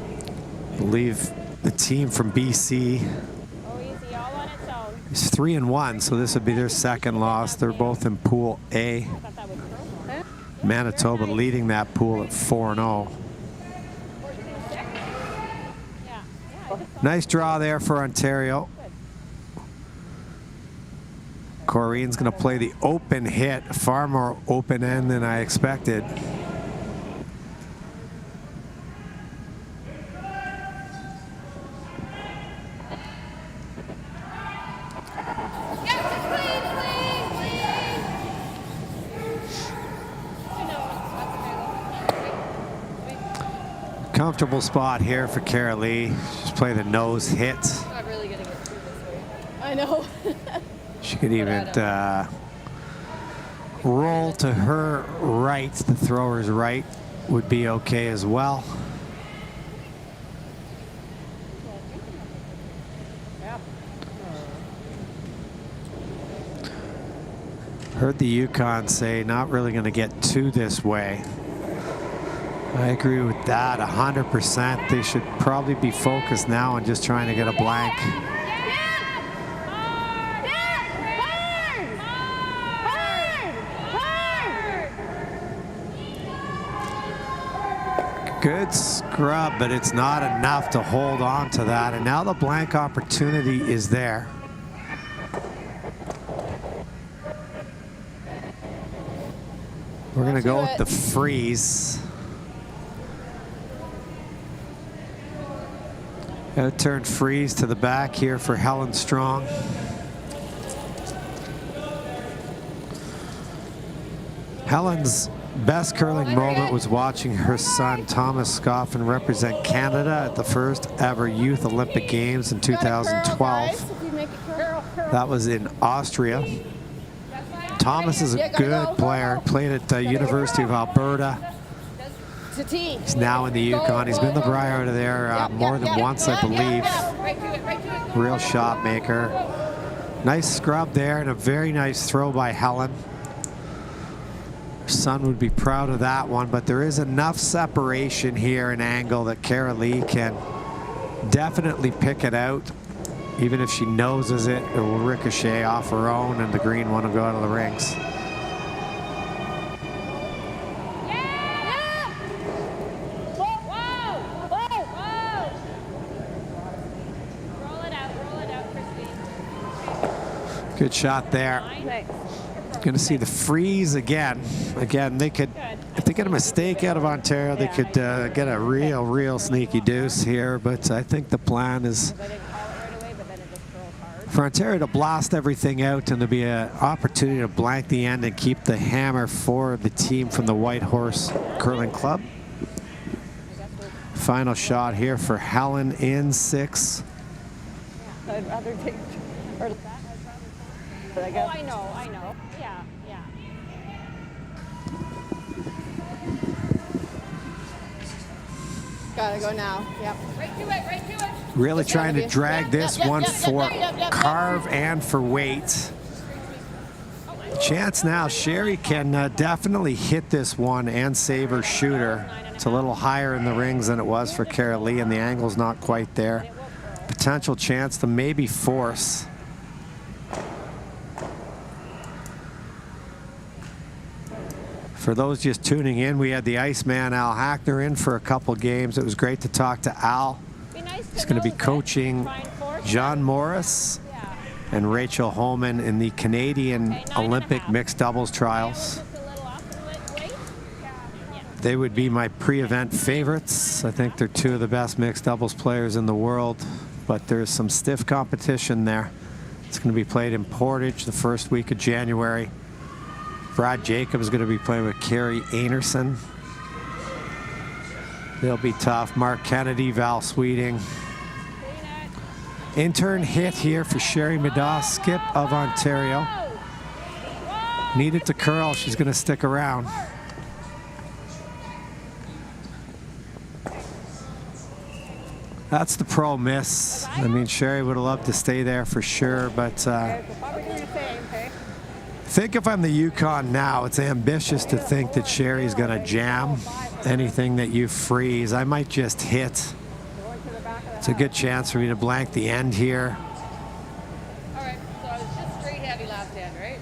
I believe the team from BC Oh, easy. All on its own. is 3-1, so this would be their second loss. They're both in Pool A. I thought that was pro. Manitoba leading that pool at 4-0. Yeah. Nice draw there for Ontario. Corrine's going to play the open hit, far more open end than I expected. Comfortable spot here for Kara Lee. Just play the nose hit. Not really getting it through this way. I know. She could even roll to her right. The thrower's right would be okay as well. Heard the Yukon say not really going to get 2 this way. I agree with that 100%. They should probably be focused now on just trying to get a blank. Good scrub, but it's not enough to hold on to that. And now the blank opportunity is there. We're going to go with the freeze. Out-turn freeze to the back here for Helen Strong. Helen's best curling moment was watching her son Thomas Scoffin represent Canada at the first ever Youth Olympic Games in 2012. That was in Austria. Thomas is a good player, played at the University of Alberta. He's now in the Yukon. He's been the Briar out of there more than once, I believe. Real shot maker. Nice scrub there and a very nice throw by Helen. Her son would be proud of that one, but there is enough separation here and angle that Kara Lee can definitely pick it out. Even if she noses it, it will ricochet off her own and the green one will go out of the rings. Good shot there. Going to see the freeze again. Again, they could, if they get a mistake out of Ontario, they could get a real sneaky deuce here. But I think the plan is for Ontario to blast everything out and to be an opportunity to blank the end and keep the hammer for the team from the White Horse Curling Club. Final shot here for Helen in 6. I'd rather take. Oh, I know. Yeah. Gotta go now. Yep. Right to it. Really trying to drag this one for carve and for weight. Chance now, Sherry can definitely hit this one and save her shooter. It's a little higher in the rings than it was for Kara Lee, and the angle's not quite there. Potential chance to maybe force. For those just tuning in, we had the Iceman Al Hackner in for a couple games. It was great to talk to Al. He's going to be coaching John Morris and Rachel Holman in the Canadian Olympic mixed doubles trials. They would be my pre-event favorites. I think they're two of the best mixed doubles players in the world, but there's some stiff competition there. It's going to be played in Portage the first week of January. Brad Jacobs is going to be playing with Carrie Anderson. They'll be tough. Mark Kennedy, Val Sweeting. Intern hit here for Sherry Madaw, skip of Ontario. Needed to curl. She's going to stick around. That's the pro miss. I mean, Sherry would have loved to stay there for sure, but I think if I'm the Yukon now, it's ambitious to think that Sherry's going to jam anything that you freeze. I might just hit. It's a good chance for me to blank the end here. All right, so it's just straight heavy last end, right?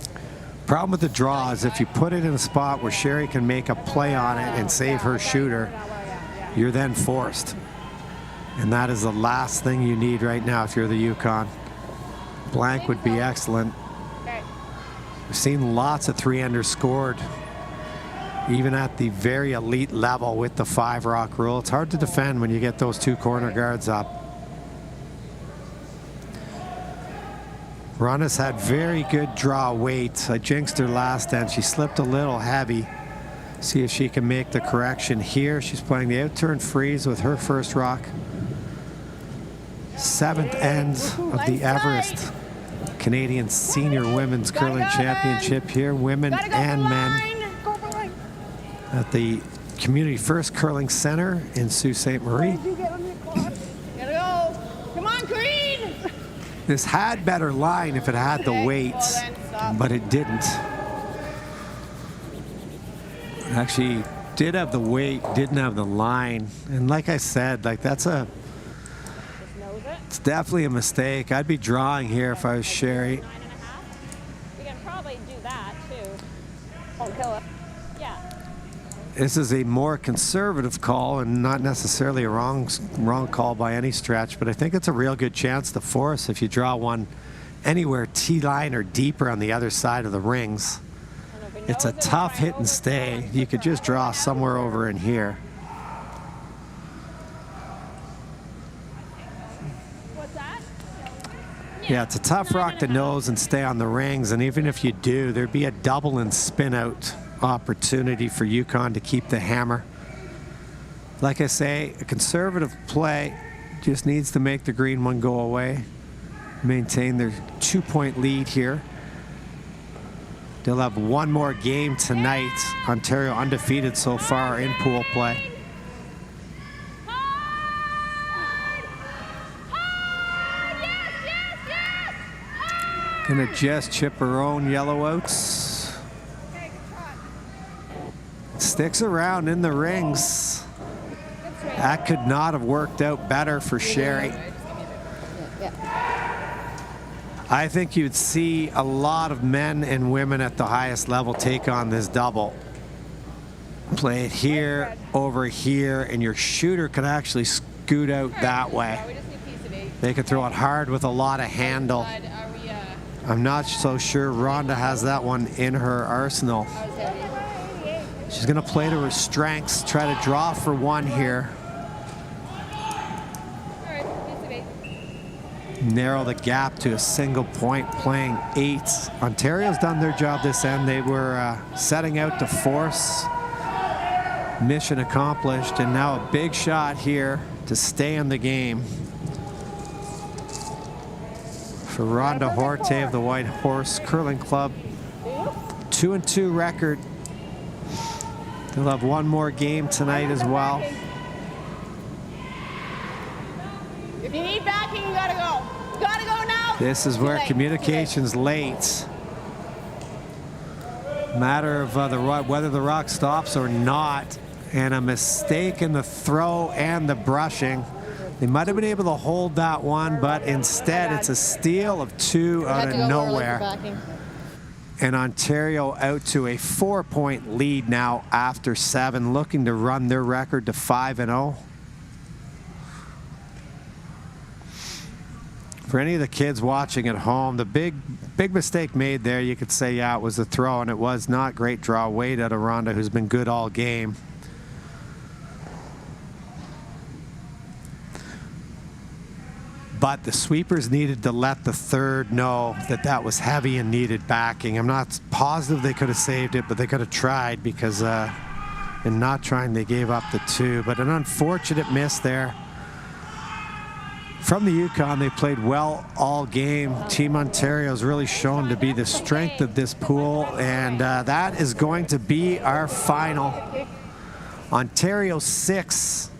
Problem with the draw is if you put it in a spot where Sherry can make a play on it and save her shooter, you're then forced. And that is the last thing you need right now if you're the Yukon. Blank would be excellent. We've seen lots of 3-enders scored, even at the very elite level with the 5-rock rule. It's hard to defend when you get those two corner guards up. Runnis had very good draw weight. I jinxed her last end. She slipped a little heavy. See if she can make the correction here. She's playing the out-turn freeze with her first rock. 7th end of the Everest Canadian Senior Women's Curling Championship here, women and men, at the Community First Curling Center in Sault Ste. Marie. Gotta go. Come on, Green! This had better line if it had the weight, but it didn't. It actually did have the weight, didn't have the line. And like I said, like it's definitely a mistake. I'd be drawing here if I was Sherry. 9.5. We can probably do that too. Won't kill it. Yeah. This is a more conservative call and not necessarily a wrong call by any stretch, but I think it's a real good chance to force if you draw one anywhere T-line or deeper on the other side of the rings. It's a tough hit and stay. You could just draw somewhere over in here. What's that? Yeah, it's a tough rock to nose and stay on the rings, and even if you do, there'd be a double and spin out opportunity for Yukon to keep the hammer. Like I say, a conservative play just needs to make the green one go away, maintain their 2-point lead here. They'll have one more game tonight. Ontario undefeated so far in pool play. Gonna just chip her own yellow outs. Sticks around in the rings. That could not have worked out better for Sherry. I think you'd see a lot of men and women at the highest level take on this double. Play it here, over here, and your shooter could actually scoot out that way. They could throw it hard with a lot of handle. I'm not so sure Rhonda has that one in her arsenal. She's going to play to her strengths, try to draw for one here. Narrow the gap to a single point, playing 8. Ontario's done their job this end. They were setting out to force. Mission accomplished, and now a big shot here to stay in the game for Rhonda Horte of the White Horse Curling Club. 2-2 record. They'll have one more game tonight as well. If you need backing, you gotta go. Gotta go now. This is where communication's late. Matter of whether the rock stops or not, and a mistake in the throw and the brushing. They might have been able to hold that one, but instead it's a steal of 2 out of nowhere. And Ontario out to a 4-point lead now after 7, looking to run their record to 5-0. For any of the kids watching at home, the big mistake made there, you could say, yeah, it was the throw, and it was not great draw weight out of Rhonda, who's been good all game. But the sweepers needed to let the third know that that was heavy and needed backing. I'm not positive they could have saved it, but they could have tried, because in not trying, they gave up the 2. But an unfortunate miss there from the Yukon. They played well all game. Team Ontario's really shown to be the strength of this pool, and that is going to be our final. Ontario 6.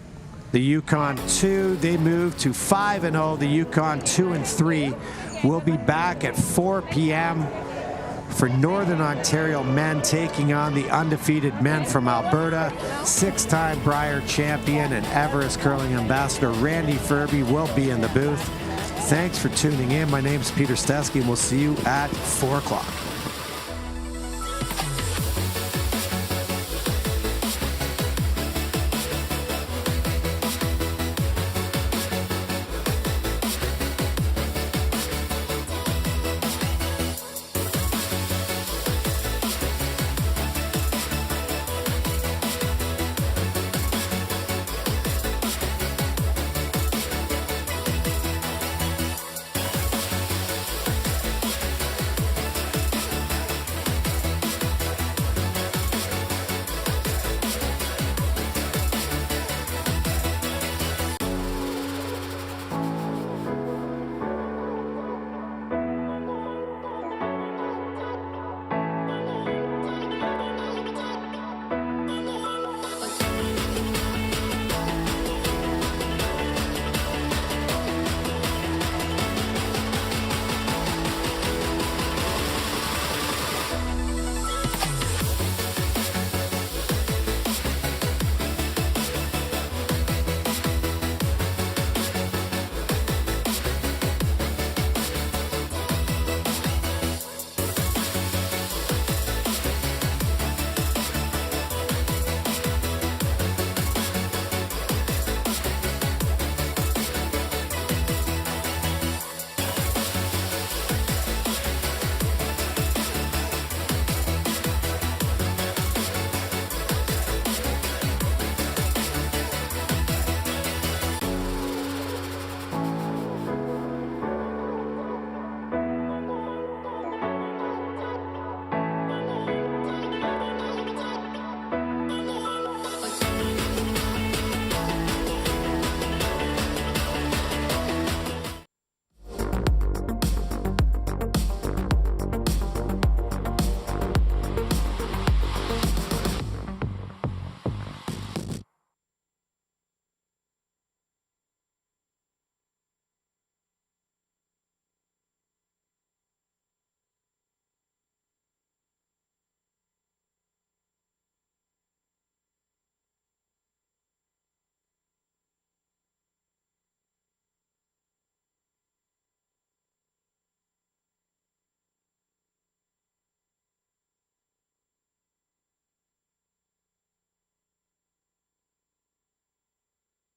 The Yukon 2, they move to 5-0. The Yukon 2-3. We'll be back at 4 p.m. for Northern Ontario men taking on the undefeated men from Alberta. 6-time Brier champion and Everest curling ambassador Randy Furby will be in the booth. Thanks for tuning in. My name's Peter Stesky, and we'll see you at 4 o'clock.